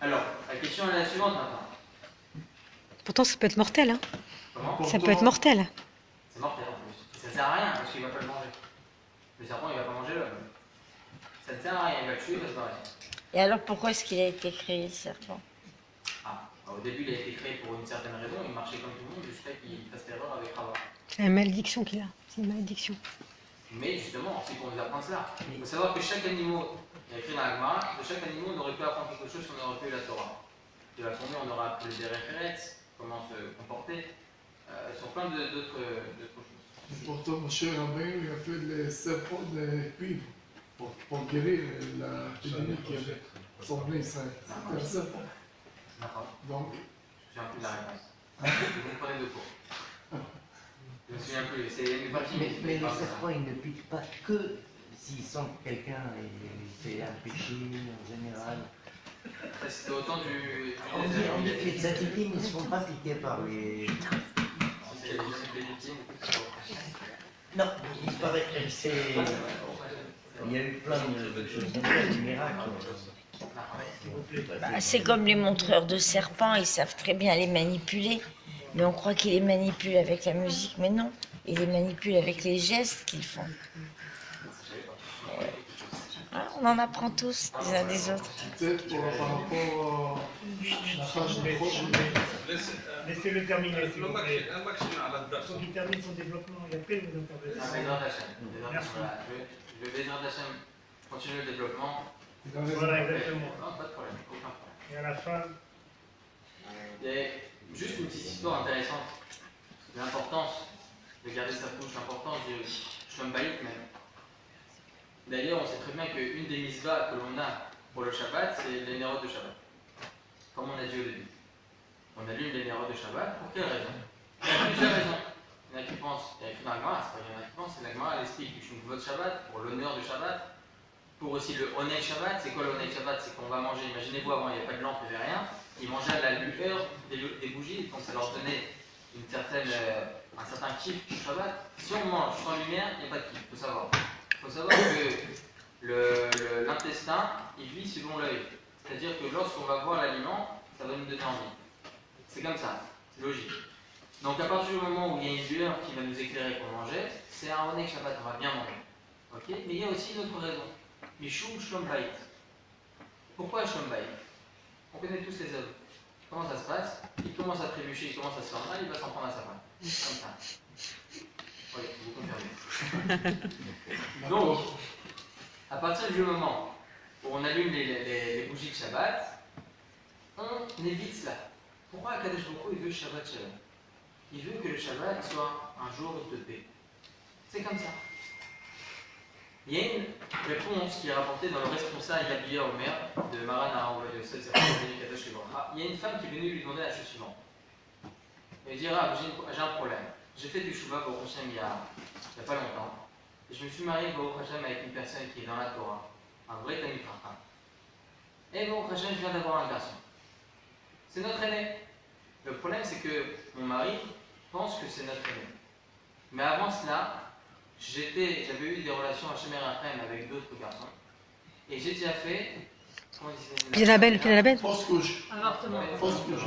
Alors, la question est la suivante maintenant. Pourtant, ça peut être mortel. Hein. Comment? Ça peut être mortel. C'est mortel en plus. Ça ne sert à rien parce qu'il ne va pas le manger. Le serpent, il ne va pas manger l'homme. Ça ne sert à rien, il va le tuer, il va se barrer. Et alors pourquoi est-ce qu'il a été créé, le serpent? Au début, il a été créé pour une certaine raison, il marchait comme tout le monde jusqu'à qu'il fasse l'erreur avec Rava. C'est la malédiction qu'il a. C'est une malédiction. Mais justement, c'est qu'on nous apprend cela. Il faut savoir que chaque animal, il y a écrit dans la Gemara, de chaque animal, on aurait pu apprendre quelque chose si on aurait pu la Torah. De la fourmi, on aura appris des références, comment se comporter, sur plein d'autres choses. Pourtant, mon cher Rabin, il a fait les serpents de cuivre pour guérir la épidémie qui avait son plein sein. C'était un serpent. D'accord. Donc, Je ne me souviens plus de la réponse. Vous me prenez de cours. Je ne me souviens plus, c'est une partie. Mais les serpents, ils ne piquent pas que s'ils sentent quelqu'un et fait un péché en général. C'était au temps du On dit que les tzadikim ne se font pas piquer par les... C'est les victimes. Non, il paraît que c'est... Il y a eu plein de choses comme ça, des miracles. Bah, c'est comme les montreurs de serpents, ils savent très bien les manipuler. Mais on croit qu'ils les manipulent avec la musique, mais non. Ils les manipulent avec les gestes qu'ils font. Ah, on en apprend tous les uns des autres. Peut-être par rapport à la page de proche. Laissez-le terminer. S'il vous plaît. Il faut qu'il termine son développement et après vous intervenez. Merci. Je vais Bézard Hachem continuer le développement. Voilà, exactement. Non, pas de problème, aucun problème. Et à la fin, Il y a juste une petite histoire intéressante de l'importance de garder sa couche, l'importance du Shlom Bayit même. D'ailleurs, on sait très bien qu'une des mitzvahs que l'on a pour le Shabbat, c'est les nérodes de Shabbat. Comme on a dit au début. On allume les nérodes de Shabbat, pour quelle raison? Il y a plusieurs raisons. Il y en a qui pensent, il y a écrit dans la Gemara, c'est pas il y en a qui pensent, c'est la Gemara, elle explique que Shuvot Shabbat, pour l'honneur de Shabbat, pour aussi le Oneg Shabbat. C'est quoi le Oneg Shabbat? C'est qu'on va manger, imaginez-vous avant, il n'y a pas de lampe, il n'y avait rien. Ils mangeaient à la lueur des bougies, donc ça leur donnait un certain kiff du Shabbat. Si on mange sans lumière, il n'y a pas de kiff, il faut savoir. Il faut savoir que l'intestin, il vit selon l'œil. C'est-à-dire que lorsqu'on va voir l'aliment, ça va nous donner envie. C'est comme ça, c'est logique. Donc à partir du moment où il y a une lueur qui va nous éclairer pour manger, c'est un Oneg Shabbat, on va bien manger. Okay. Mais il y a aussi une autre raison. Mishum Shlom Bayit. Pourquoi Shlom Bayit? On connaît tous les hommes. Comment ça se passe? Il commence à trébucher, il commence à se faire mal, il va s'en prendre à sa femme. Comme ça. Oui, vous confirmez. Donc, à partir du moment où on allume les bougies de Shabbat, on évite cela. Pourquoi Akadosh Baruch Hu, il veut Shabbat Shalom? Il veut que le Shabbat soit un jour de paix. C'est comme ça. Il y a une réponse qui est rapportée dans le responsable Yabia Omer de Maran Aaron Yosef, il y a une femme qui est venue lui demander la chose suivante. Elle dit: ah, j'ai un problème. J'ai fait du Shuvah Baruch Hashem il y a pas longtemps. Et je me suis marié Baruch Hashem avec une personne qui est dans la Torah, un vrai Talmid Chacham. Et Baruch Hashem, je viens d'avoir un garçon. C'est notre aîné. Le problème, c'est que mon mari pense que c'est notre aîné. Mais avant cela, j'avais eu des relations à Shemer Achem avec d'autres garçons. Et j'ai déjà fait. Comment on dit ça? Pilé Fausse couche. Avortement. Fausse couche.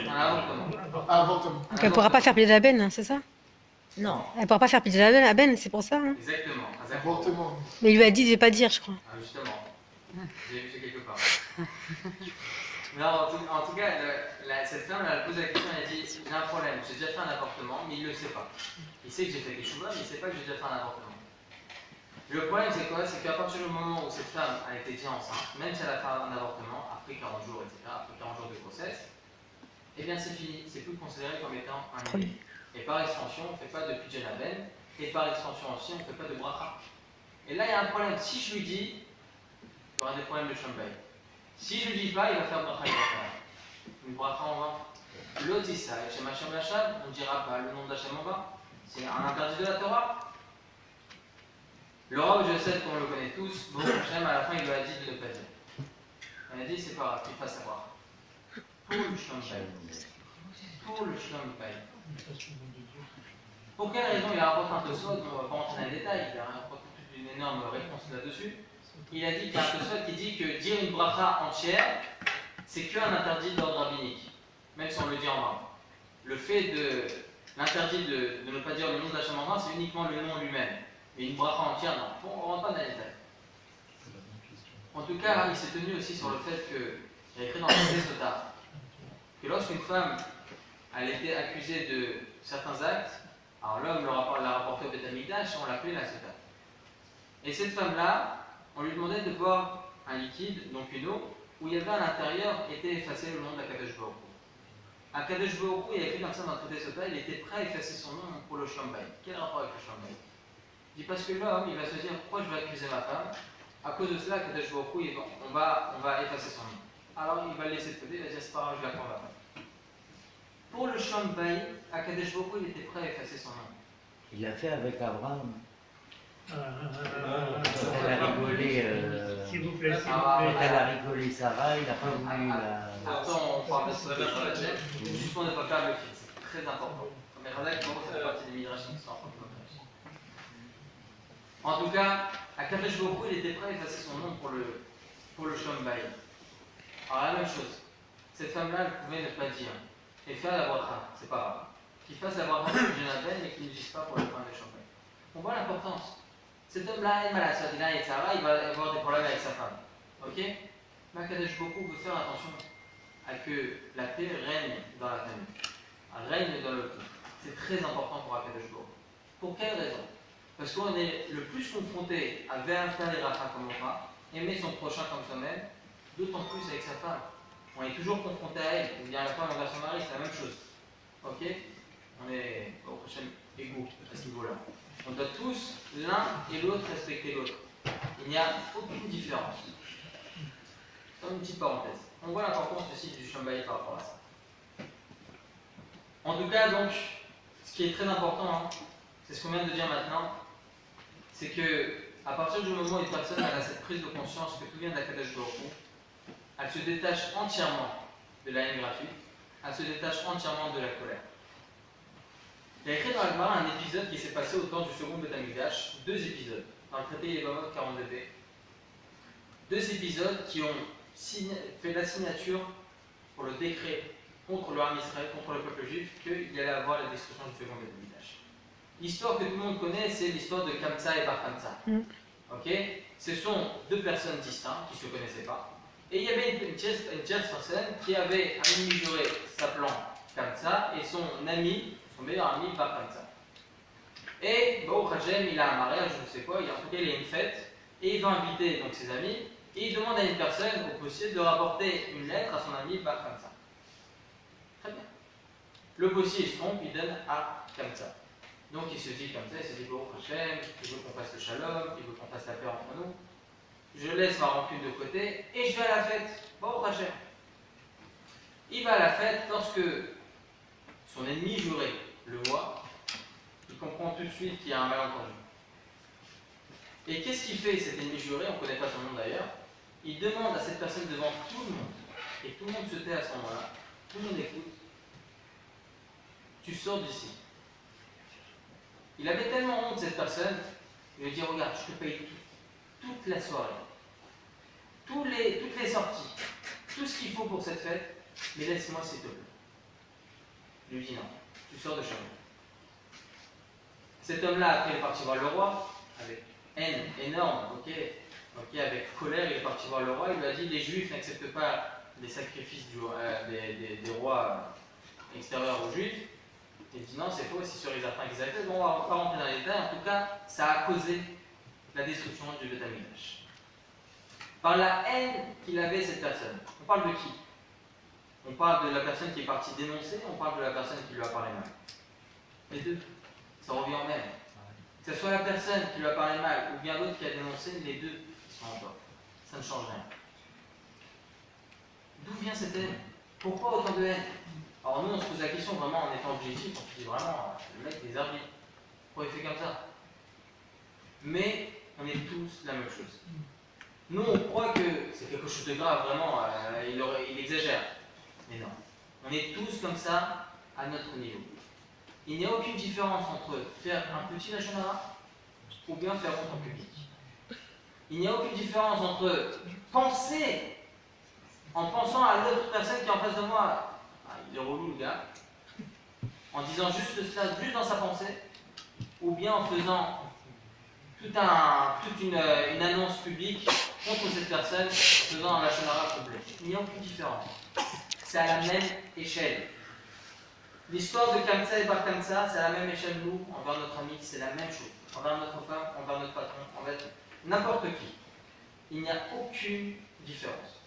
Un avortement. Avortement. Donc elle ne pourra pas faire Pilé hein, c'est ça? Non. Elle ne pourra pas faire Pilé à Ben, c'est pour ça. Hein. Exactement. Avortement. Mais il lui a dit de ne pas dire, je crois. Ah, justement. J'ai vu ça quelque part. Non, en tout cas, cette femme, elle pose la question, elle a dit: j'ai un problème, j'ai déjà fait un avortement, mais il ne le sait pas. Il sait que j'ai fait des chouvas, mais il ne sait pas que j'ai déjà fait un avortement. Le problème, c'est quoi? C'est qu'à partir du moment où cette femme a été déjà enceinte, même si elle a fait un avortement, après 40 jours, etc., après 40 jours de grossesse, eh bien c'est fini, c'est plus considéré comme étant un bébé. Et par extension, on ne fait pas de pidjan ben, et par extension aussi, on ne fait pas de bracha. Et là, il y a un problème. Si je lui dis, il y aura des problèmes de chambay. Si je ne lui dis pas, il va faire bracha, une bracha en vain. L'autre dit ça, et chez Machem Lacham, on ne dira pas le nom d'Hachem en vain. C'est un interdit de la Torah. Le Rav Yosef, comme on le connaît tous, bon, Hachem, à la fin, il lui a dit de ne pas dire. Il a dit: c'est pas grave, qu'il fasse savoir. Pour le Shlom Bayit. Pour le Shlom Bayit. Pour quelle raison il a rapporté un Tosfot? On ne va pas entrer dans les détails, il a rapporté toute une énorme réponse là-dessus. Il a dit qu'il y a un Tosfot qui dit que dire une bracha entière, c'est qu'un interdit d'ordre rabbinique, même si on le dit en vain. Le fait de l'interdit de ne pas dire le nom d'Hachem en vain, c'est uniquement le nom lui-même. Mais une bracha entière, non. On ne rentre pas dans les détails. En tout cas, il s'est tenu aussi sur le fait que, il y a écrit dans le Sota, que lorsqu'une femme elle était accusée de certains actes, alors l'homme l'a rapporté au Beth Amikdash, on l'appelait la Sota. Et cette femme-là, on lui demandait de boire un liquide, donc une eau, où il y avait à l'intérieur était effacé le nom d'Akadosh Baruch Hu. Akadosh Baruch Hu, il y a écrit comme ça dans le traité Sota, il était prêt à effacer son nom pour le Shlom Bayit. Quel rapport avec le Shlom Bayit? Il dit parce que l'homme, il va se dire: pourquoi je vais accuser ma femme? À cause de cela, Akadosh Baruch Hu, on va effacer son nom. Alors il va le laisser de côté, il va dire: c'est pas grave, je la prends ma femme. Pour le Shlom Bayit, Akadosh Baruch Hu, il était prêt à effacer son nom. Il l'a fait avec Abraham. Elle Elle a rigolé. S'il vous plaît, s'il Quand vous plaît. elle a rigolé Sarah, il n'a pas voulu la. Attends, on parle de ce que juste pour ne pas faire le fil, c'est très important. Mais Razak, ça fait partie des midrashim qui sont importants. En tout cas, Akadosh Baruch Hu, il était prêt à effacer son nom pour le Shalom Bayit. Alors la même chose, cette femme-là, elle pouvait ne pas dire et faire la bracha, c'est pas grave. Qu'il fasse la bracha pour Jonathan et qu'il ne dise pas pour le pain de champagne. On voit l'importance. Cet homme-là, il va avoir des problèmes avec sa femme. Ok? Mais Akadosh Baruch Hu veut faire attention à que la paix règne dans la famille, règne dans le couple. C'est très important pour Akadosh Baruch Hu. Pour quelle raison? Parce qu'on est le plus confronté à Ve'afta les Racha comme on va, aimer son prochain comme soi-même, d'autant plus avec sa femme. On est toujours confronté à elle, ou bien la femme envers son mari, c'est la même chose. Ok? On est au prochain égaux à ce niveau-là. On doit tous, l'un et l'autre, respecter l'autre. Il n'y a aucune différence. Comme une petite parenthèse. On voit l'importance aussi du Shalom Bayit par rapport à ça. En tout cas, donc, ce qui est très important, hein, c'est ce qu'on vient de dire maintenant, c'est que à partir du moment où une personne a cette prise de conscience que tout vient d'Akadosh Baruch Hu, elle se détache entièrement de la haine gratuite, elle se détache entièrement de la colère. Il y a écrit dans l'Agmara un épisode qui s'est passé au temps du second Beth Amikdash, 2 épisodes, dans le traité Yevamot 42b. 2 épisodes qui ont fait la signature pour le décret contre le Ham Israël, contre le peuple juif, qu'il y allait avoir la destruction du second Beth Amikdash. L'histoire que tout le monde connaît, c'est l'histoire de Kamsa et Bar Kamsa. Ok? Ce sont 2 personnes distinctes qui ne se connaissaient pas. Et il y avait une tierce personne qui avait un ennemi juré s'appelant Kamsa et son meilleur ami Bar Kamsa. Et Baruch Hashem, il a un mariage, je ne sais quoi, en tout cas il y a une fête, et il va inviter donc ses amis, et il demande à une personne, au possible, de rapporter une lettre à son ami Bar Kamsa. Très bien. Le possible, il se trompe, il donne à Kamsa. Donc il se dit comme ça, il se dit Baruch Hashem, il veut qu'on fasse le shalom, il veut qu'on fasse la paix entre nous. Je laisse ma rancune de côté et je vais à la fête. Baruch Hashem. Il va à la fête lorsque son ennemi juré le voit, il comprend tout de suite qu'il y a un malentendu. Et qu'est-ce qu'il fait cet ennemi juré? On ne connaît pas son nom d'ailleurs. Il demande à cette personne devant tout le monde, et tout le monde se tait à ce moment-là, tout le monde écoute. Tu sors d'ici. Il avait tellement honte, cette personne, il lui dit regarde, je te paye toute la soirée, toutes les sorties, tout ce qu'il faut pour cette fête, mais laisse-moi s'il te plaît. Il lui dit non, tu sors de chez moi. Cet homme-là, après, il est parti voir le roi, avec haine énorme, avec colère, il est parti voir le roi, il lui a dit les juifs n'acceptent pas les sacrifices des rois extérieurs aux juifs. Il dit non, c'est faux, c'est sur les certains qu'ils acceptent. Bon, on ne va pas rentrer dans les détails, en tout cas, ça a causé la destruction du Beth Amikdash. Par la haine qu'il avait, cette personne. On parle de qui? On parle de la personne qui est partie dénoncer, on parle de la personne qui lui a parlé mal. Les deux, ça revient au même. Que ce soit la personne qui lui a parlé mal ou bien l'autre qui a dénoncé, les deux sont en tort. Ça ne change rien. D'où vient cette haine? Pourquoi autant de haine? Alors nous, on se pose la question vraiment en étant objectif, on se dit vraiment, le mec des arbitres, pourquoi il fait comme ça? Mais on est tous la même chose. Nous, on croit que c'est quelque chose de grave, vraiment, il exagère. Mais non, on est tous comme ça à notre niveau. Il n'y a aucune différence entre faire un petit lachon hara ou bien faire honte en public. Il n'y a aucune différence entre penser en pensant à l'autre personne qui est en face de moi. Il est relou le gars, en disant juste cela, juste dans sa pensée, ou bien en faisant toute une annonce publique contre cette personne, en faisant un lachon hara complet. Il n'y a aucune différence. C'est à la même échelle. L'histoire de Kamsa et Bar Kamsa, c'est à la même échelle, nous, envers notre ami, c'est la même chose. Envers notre femme, envers notre patron, envers n'importe qui. Il n'y a aucune différence.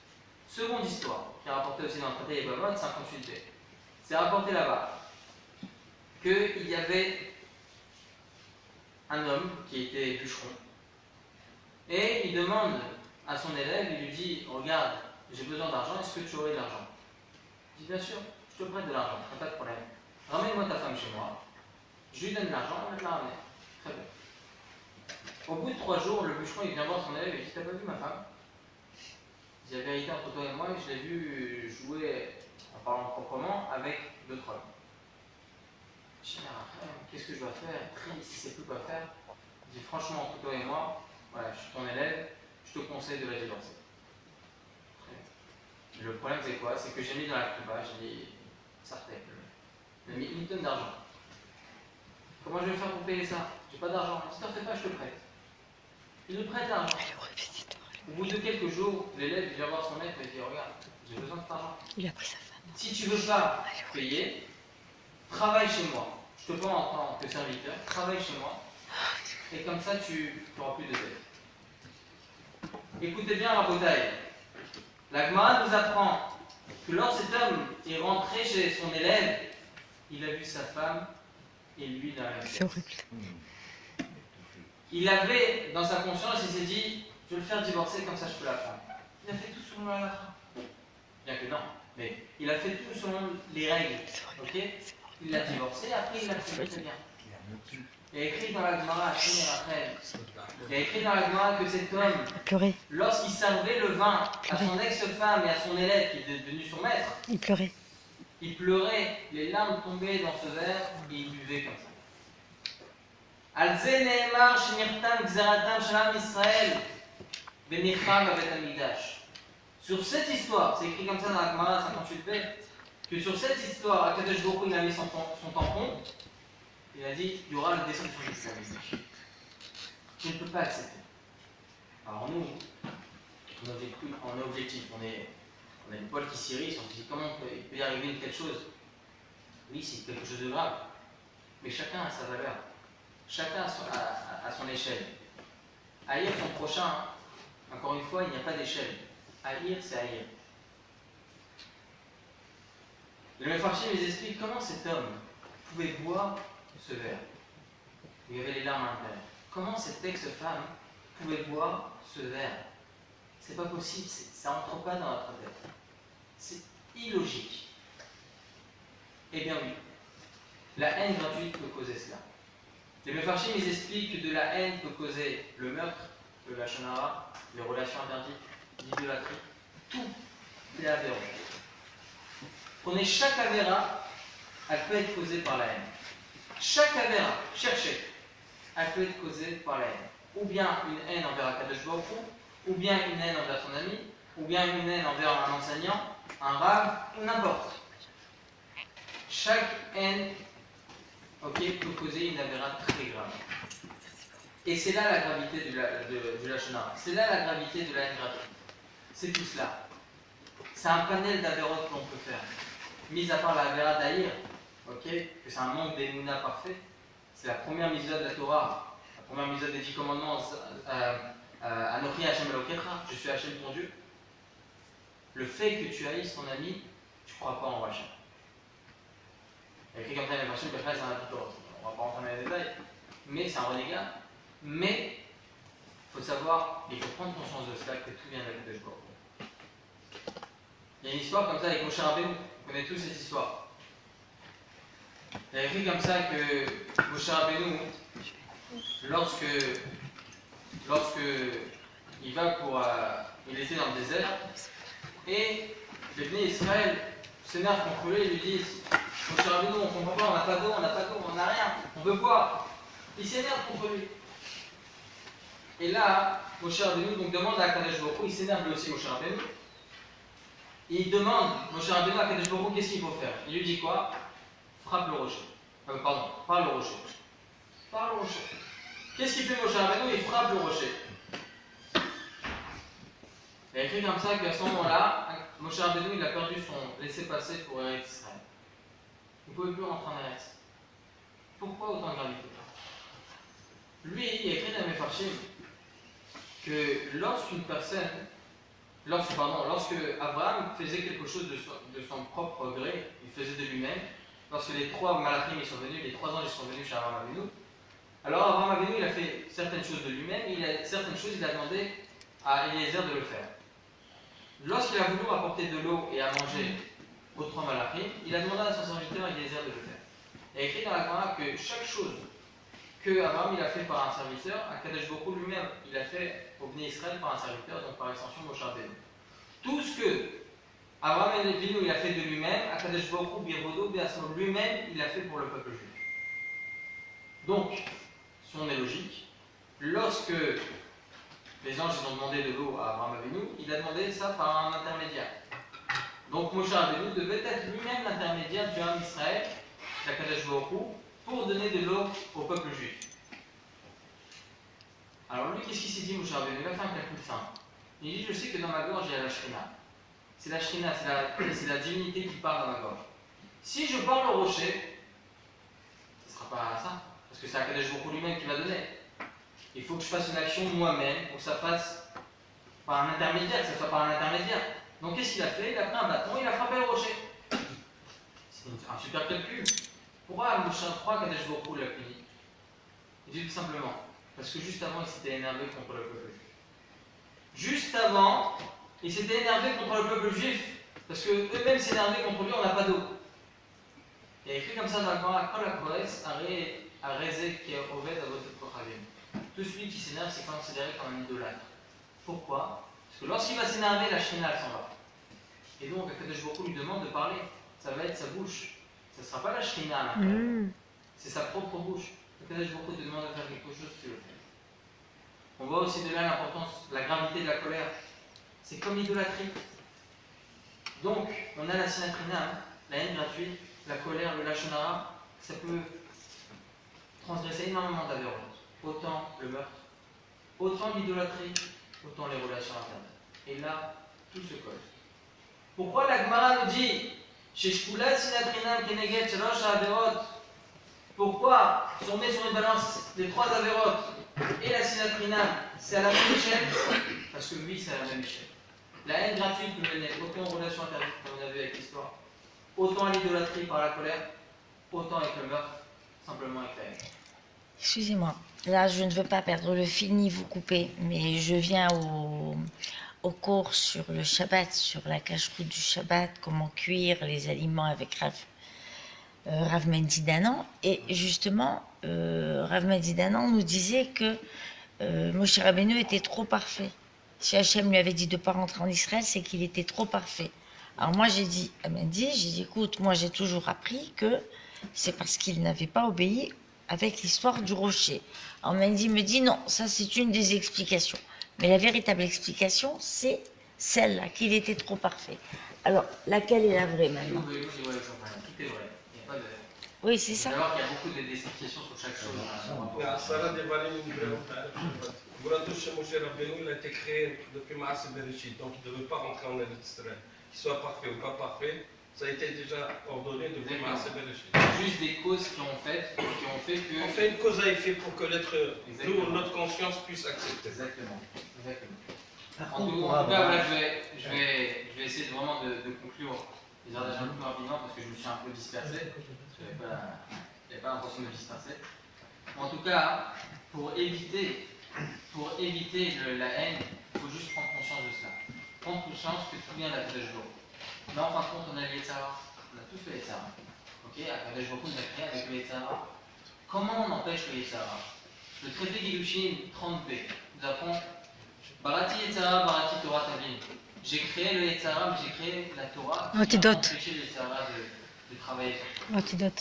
Seconde histoire, qui est rapportée aussi dans le traité Yevamot 58b. C'est rapporté là-bas qu'il y avait un homme qui était bûcheron et il demande à son élève, il lui dit regarde, j'ai besoin d'argent, est-ce que tu aurais de l'argent? Il dit bien sûr, je te prête de l'argent, pas de problème. Ramène-moi ta femme chez moi, je lui donne l'argent, on va te la ramener. Très bien. Au bout de 3 jours, le bûcheron il vient voir son élève et il dit t'as pas vu ma femme? Il dit la vérité entre toi et moi, je l'ai vu jouer, en parlant proprement, avec d'autres hommes. Je dis, après, qu'est-ce que je dois faire? Triste, il ne sait plus quoi faire. Il dit, franchement, entre toi et moi, voilà, je suis ton élève, je te conseille de la divorcer. Le problème c'est quoi? C'est que j'ai mis dans la couba, j'ai dit, ça fait, j'ai mis une tonne d'argent. Comment je vais faire pour payer ça? J'ai pas d'argent. Si t'en fais pas, je te prête. Il nous prête l'argent. Au bout de quelques jours, l'élève vient voir son maître et dit, regarde, j'ai besoin de cet argent. Il a pris sa femme. Si tu veux pas payer, travaille chez moi. Je te prends en tant que serviteur, travaille chez moi. Et comme ça, tu n'auras plus de dette. Écoutez bien la bataille. La Gemara nous apprend que lorsque cet homme est rentré chez son élève, il a vu sa femme et lui dans la même C'est pièce. horrible. Il avait dans sa conscience, il s'est dit, je vais le faire divorcer, comme ça je peux la prendre. Il a fait tout selon la halakha. Bien que non, mais il a fait tout selon les règles. Ok? Il l'a divorcé, après il l'a fait très bien. Il y a écrit dans la Gemara, il y a écrit dans la Gemara que cet homme, Pleurer. lorsqu'il servait le vin à son ex-femme et à son élève qui est devenu son maître, Il pleurait. il pleurait, les larmes tombaient dans ce verre et il buvait comme ça. Al ze ne'emar shenirtam gzeratam shel Am Israël v'nicham b'Beit HaMikdash. Sur cette histoire, c'est écrit comme ça dans la Gemara 58b, que sur cette histoire, Akadosh Baruch Hu, il a mis son tampon, il a dit, il y aura la destruction de l'esclavage. Je ne peux pas accepter. Alors nous, on est objectif, on a une poêle qui s'irrisse, on se dit comment il peut y arriver une telle chose. Oui, c'est quelque chose de grave, mais chacun a sa valeur, chacun a son échelle. Haïr son prochain, encore une fois, il n'y a pas d'échelle. Haïr, c'est haïr. Le Mefarshim les explique comment cet homme pouvait boire ce verre. Il y avait les larmes à l'intérieur. Comment cette ex-femme pouvait boire ce verre? C'est pas possible, ça entre pas dans notre tête. C'est illogique. Eh bien oui, la haine gratuite peut causer cela. Les Mefarshim ils expliquent que de la haine peut causer le meurtre, le lashon hara, les relations interdites, l'idolâtrie, tout est avéra. Prenez chaque avéra, elle peut être causée par la haine. Chaque avéra, cherchez, elle peut être causée par la haine. Ou bien une haine envers Akadosh Baruch Hu, ou bien une haine envers son ami, ou bien une haine envers un enseignant, un rave, ou n'importe. Chaque haine peut causer une avéra très grave. Et c'est là la gravité de la shonara. C'est là la gravité de la haine gratuite. C'est tout cela. C'est un panel d'avérotes que l'on peut faire. Mis à part la avéra d'Aïr, que c'est un manque d'émouna parfait, c'est la première mitzvah de la Torah, la première mitzvah des 10 commandements, Anochi Hashem Elokecha, je suis Hashem ton Dieu. Le fait que tu haïsses ton ami, tu ne crois pas en Hashem. Il y a écrit comme ça, mais Hashem, c'est un Torah. On ne va pas rentrer dans les détails, mais c'est un renégat. Mais il faut savoir, il faut prendre conscience de cela, que tout vient de Baruch Hu. Il y a une histoire comme ça avec Moshe Rabbeinu, on connaît tous cette histoire. Il y a écrit comme ça que Moshe Rabbeinu, lorsque il va il était dans le désert, et les Bnei Israël s'énervent contre lui et lui disent, Moshe Rabbeinu, on ne comprend pas, on n'a pas d'eau, on n'a rien, on veut boire. Il s'énerve contre lui. Et là, Moshe Rabbeinu donc demande à Akadosh Baruch Hu, il s'énerve lui aussi Moshe Rabbeinu. Et il demande Moshe Rabbeinu à Akadosh Baruch Hu qu'est-ce qu'il faut faire. Il lui dit quoi? Frappe le rocher. Parle le rocher. Parle le rocher. Qu'est-ce qu'il fait Moshe Rabbeinu? Il frappe le rocher. Il y a écrit comme ça qu'à ce moment-là, Moshe Rabbeinu il a perdu son laissez-passer pour Eretz Israël. Il ne pouvait plus rentrer en Eretz. Pourquoi autant de gravité? Lui, il a écrit dans les Mefarshim que lorsque Abraham faisait quelque chose de son propre gré, il faisait de lui-même, lorsque les 3 malachim sont venus, les 3 anges sont venus chez Abraham Avinu, alors Abraham Avinu il a fait certaines choses de lui-même, certaines choses il a demandé à Eliezer de le faire. Lorsqu'il a voulu apporter de l'eau et à manger aux 3 malachim, il a demandé à son serviteur Eliezer de le faire. Il y a écrit dans la Gemara que chaque chose que Abraham il a fait par un serviteur, Akadosh Baruch Hu lui-même il a fait au Bnei Israël par un serviteur, donc par extension Moshe Rabbeinu. Tout ce que Abraham Avinu il a fait de lui-même, Akadosh Baruch Hu Birvodo Be'asmo lui-même il a fait pour le peuple juif. Donc, si on est logique, lorsque Les anges, ils ont demandé de l'eau à Abraham Avinu, il a demandé ça par un intermédiaire. Donc Moshe Rabbeinu devait être lui-même l'intermédiaire du Ham Israël, d'Akadosh Baruch Hu, pour donner de l'eau au peuple juif. Alors lui, qu'est-ce qu'il s'est dit, Moshe Rabbeinu? Il a fait un calcul simple. Il dit, je sais que dans ma gorge, il y a la Shrina. C'est la Shrina, c'est la divinité qui parle dans ma gorge. Si je parle au rocher, ce ne sera pas ça, parce que c'est Akadosh Baruch Hu lui-même qui va donner. Il faut que je fasse une action moi-même pour que ça fasse par un intermédiaire, que ça soit par un intermédiaire. Donc qu'est-ce qu'il a fait? Il a pris un bâton, il a frappé le rocher. C'est un super calcul. Pourquoi Moshe croit qu'Akadosh Baruch Hu l'a puni? Il dit tout simplement, parce que juste avant, il s'était énervé contre le peuple juif. Juste avant, il s'était énervé contre le peuple juif, parce qu'eux-mêmes s'énervaient contre lui, on n'a pas d'eau. Il y a écrit comme ça dans le Coran, tout celui qui s'énerve, c'est considéré comme un idolâtre. Pourquoi? Parce que lorsqu'il va s'énerver, la Shrina, elle s'en va. Et donc, Akadosh Baruch Hu lui demande de parler. Ça va être sa bouche. Ça ne sera pas la Shrina à l'intérieur. C'est sa propre bouche. Akadosh Baruch Hu te demande de faire quelque chose, tu le fais. On voit aussi de là l'importance, la gravité de la colère. C'est comme l'idolâtrie. Donc, on a la sinatrina, la haine gratuite, la colère, le lashon hara, ça peut transgresser énormément d'avérotes. Autant le meurtre, autant l'idolâtrie, autant les relations internes. Et là, tout se colle. Pourquoi la Gemara nous dit Sheshkula sinatrinam keneget shalosh averot? Pourquoi si on met sur une balance les 3 avérotes et la sinatrinam, c'est à la même échelle? Parce que oui, c'est à la même échelle. La haine gratuite peut mener autant aux relations interdites, comme on a vu avec l'histoire, autant à l'idolâtrie par la colère, autant avec le meurtre, simplement avec la haine. Excusez-moi, là je ne veux pas perdre le fil ni vous couper, mais je viens au cours sur le Shabbat, sur la cache-route du Shabbat, comment cuire les aliments avec Rav Mendy Danan. Et justement, Rav Mendy Danan nous disait que Moshe Rabbeinu était trop parfait. Si Hachem lui avait dit de ne pas rentrer en Israël, c'est qu'il était trop parfait. Alors moi j'ai dit à Mendy, j'ai dit écoute, moi j'ai toujours appris que c'est parce qu'il n'avait pas obéi avec l'histoire du rocher. Alors Mendy me dit non, ça c'est une des explications. Mais la véritable explication, c'est celle-là, qu'il était trop parfait. Alors, laquelle est la vraie maintenant? Tout est vrai. Il n'y a pas de... Oui, c'est ça. Alors qu'il y a beaucoup d'explications sur chaque chose. Sarah Devarim, Moshe Rabbeinu, il a été créé depuis Maaseh Bereshit, donc il ne devait pas rentrer en Israël. Qu'il soit parfait ou pas parfait, ça a été déjà ordonné depuis Maaseh Bereshit. Juste des causes qui ont fait que... On fait une cause à effet pour que notre conscience puisse accepter. Exactement. En tout cas, voilà, je vais essayer vraiment de conclure les ardages un peu plus rapidement parce que je me suis un peu dispersé. Je n'avais pas l'intention de me disperser. En tout cas, pour éviter la haine, il faut juste prendre conscience de cela. Prendre conscience que tout vient d'Akadosh Baruch Hu. Là, en fin de compte, on a le Yetzara. On a tous le Yetzara. Ok, Akadosh Baruch Hu nous a créé avec le Yetzara. Comment on empêche le Yetzara? Le traité Gillushin 30b nous apprend Barati Yetzara, Barati Torah Tavin. J'ai créé le Yetzara, mais j'ai créé la Torah qui va empêcher le Yetzara de travailler sur toi. Antidote.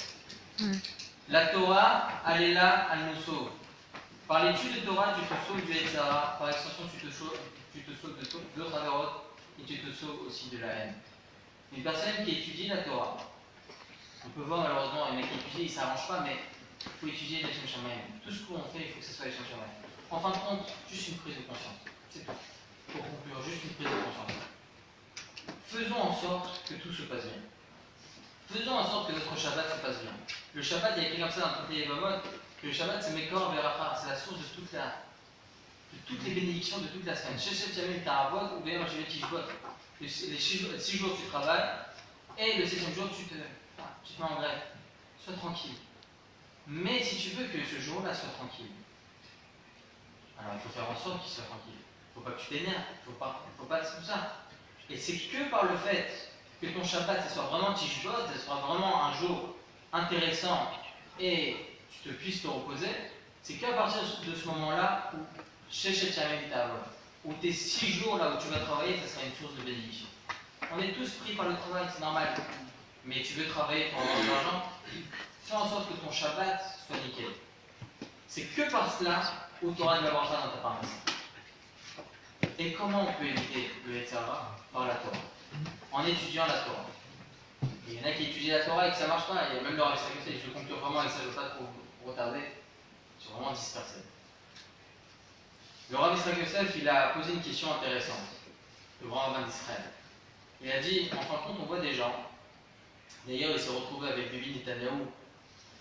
La Torah, elle est là, elle nous sauve. Par l'étude de Torah, tu te sauves du Yetzara. Par extension, tu te sauves de d'autres avérotes et tu te sauves aussi de la haine. Une personne qui étudie la Torah, on peut voir malheureusement un mec qui étudie, il ne s'arrange pas, mais il faut étudier les Shem Shamayim. Tout ce qu'on fait, il faut que ce soit les Shem Shamayim. En fin de compte, juste une prise de conscience. C'est tout. Pour conclure, juste une prise de conscience. Faisons en sorte que tout se passe bien. Faisons en sorte que notre Shabbat se passe bien. Le Shabbat, il y a écrit comme ça dans le traité Yevamot, que le Shabbat, c'est Mekor Veracha, c'est la source de toutes les bénédictions de toute la semaine. Sheshet Yamim Ta'avot ou bien Shivet Tishbot. Les 6 jours tu travailles et le 7e jour tu te mets en grève. Sois tranquille. Mais si tu veux que ce jour-là soit tranquille, alors il faut faire en sorte qu'il soit tranquille. Il ne faut pas que tu t'énerves, il ne faut pas tout ça. Et c'est que par le fait que ton Shabbat ce soit vraiment Tishbot, ce soit vraiment un jour intéressant et tu te puisses te reposer, c'est qu'à partir de ce moment-là où Sheshet Yamim Ta'avot, où tes 6 jours là où tu vas travailler, ça sera une source de bénédiction. On est tous pris par le travail, c'est normal. Mais tu veux travailler pour avoir de l'argent, fais en sorte que ton Shabbat soit nickel. C'est que par cela où tu auras de l'avantage dans ta paroisse. Et comment on peut éviter le Yetzirah? Par la Torah. En étudiant la Torah. Il y en a qui étudient la Torah et que ça ne marche pas. Il y a même le Rav Yitzhak Yosef, je conclure vraiment avec ça, je ne veux pas trop retarder. Je suis vraiment dispersé. Le Rav Yitzhak Yosef, il a posé une question intéressante. Le grand rabbin d'Israël. Il a dit, en fin de compte, on voit des gens. D'ailleurs, il s'est retrouvé avec Bibi Netanyahu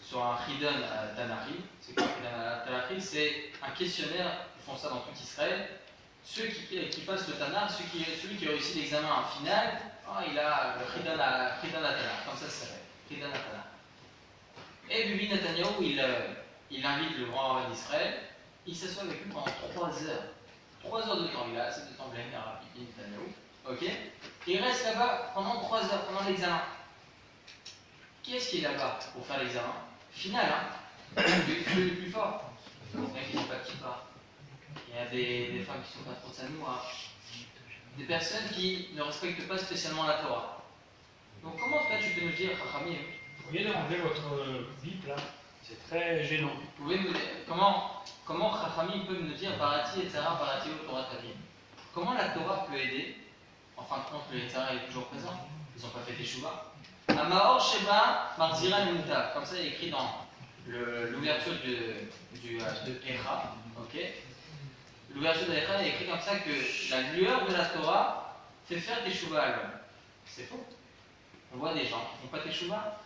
sur un Chidon à Tanakhi. C'est quoi un Chidon à Tanakhi? C'est un questionnaire, ils font ça dans tout Israël. Ceux qui passent le Tanakh, celui qui réussit l'examen final, il a le Chidon à Tanakh, comme ça s'appelle. Chidon à Tanakh. Et Bibi Netanyahu, il invite le grand rabbin d'Israël, il s'assoit avec lui pendant 3 heures. 3 heures de temps, il a assez de temps de venir à Bibi Netanyahu. Ok? Il reste là-bas pendant 3 heures, pendant l'examen. Qui est-ce qui est là-bas pour faire l'examen? Final, hein? Le plus fort. Il y en a qui ne sont pas qui part. Il y a des femmes qui ne sont pas trop sanoua. Des personnes qui ne respectent pas spécialement la Torah. Donc comment toi tu peux nous dire, Chachamim? Vous pourriez demander votre Bible là, c'est très gênant. Vous pouvez nous dire, comment Chachamim peut nous dire Barati et Tzara, Barati ou Torah Tavim? Comment la Torah peut aider? En fin de compte, le Tzara est toujours présent. Ils n'ont pas fait des Teshuvah. Amaor Sheba Marzira Muta, comme ça il est écrit dans l'ouverture de Echa. Ok? L'ouverture de Echa est écrit comme ça que la lueur de la Torah fait faire Teshuvah à l'homme. C'est faux. On voit des gens qui ne font pas Teshuvah.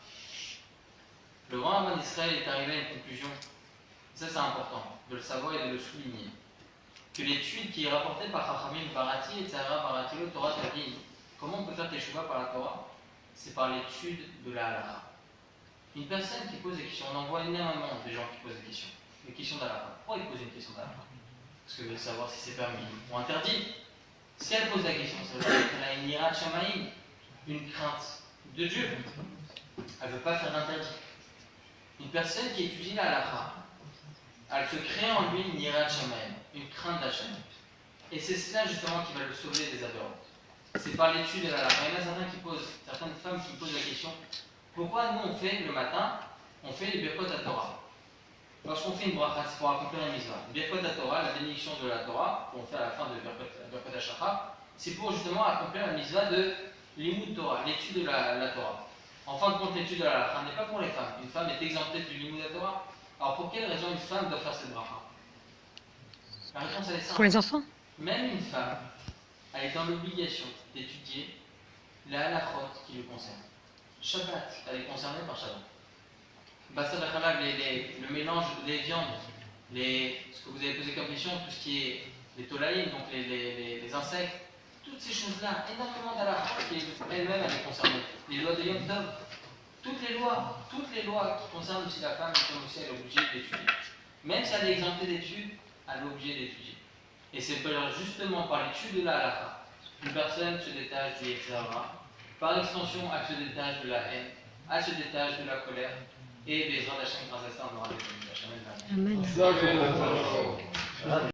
Le grand rabbin d'Israël est arrivé à une conclusion. Ça c'est important de le savoir et de le souligner. Que l'étude qui est rapportée par Chachamim Barati et Tzara Barati le Torah Tavim, comment on peut faire Teshuvah par la Torah? C'est par l'étude de la halakha. Une personne qui pose des questions, on en voit énormément des gens qui posent des questions. Des questions d'halakha. Pourquoi ils posent une question d'halakha? Parce qu'ils veulent savoir si c'est permis ou interdit. Si elle pose la question, ça veut dire qu'elle a une irat shamaïm, une crainte de Dieu. Elle ne veut pas faire d'interdit. Une personne qui étudie la halakha, elle se crée en lui une irat shamaïm, une crainte d'Hachem. Et c'est cela justement qui va le sauver des aberrantes. C'est par l'étude de la halakha. Il y en a certaines femmes qui posent la question, pourquoi nous on fait le matin, on fait les birkot à Torah? Lorsqu'on fait une bracha, c'est pour accomplir la mitzvah. Birkot à Torah, la bénédiction de la Torah, qu'on fait à la fin de Birkot HaShachar, c'est pour justement accomplir la mitzvah de l'imoud Torah, l'étude de la Torah. En fin de compte, l'étude de la halakha n'est pas pour les femmes. Une femme est exemptée du l'imoud de la Torah. Alors pour quelle raison une femme doit faire cette bracha? La réponse elle est simple. Pour les enfants? Même une femme, elle est dans l'obligation d'étudier la halachot qui le concerne. Shabbat, elle est concernée par Shabbat. Bassar al-Khalab, le mélange des viandes, ce que vous avez posé comme question, tout ce qui est les tolaïm, donc les insectes, toutes ces choses-là, énormément d'halachot qui elle-même elle est concernée. Les lois de Yom Tov, toutes les lois qui concernent aussi la femme, comme aussi elle est obligée d'étudier. Même si elle est exemptée d'études, elle est obligée d'étudier. Et c'est justement par l'étude de la halakha qu'une personne se détache du Yetzirah. Par extension, elle se détache de la haine, elle se détache de la colère. Et Bezrat Hashem, grâce à ça, on aura des Hashem. Amen. Ça,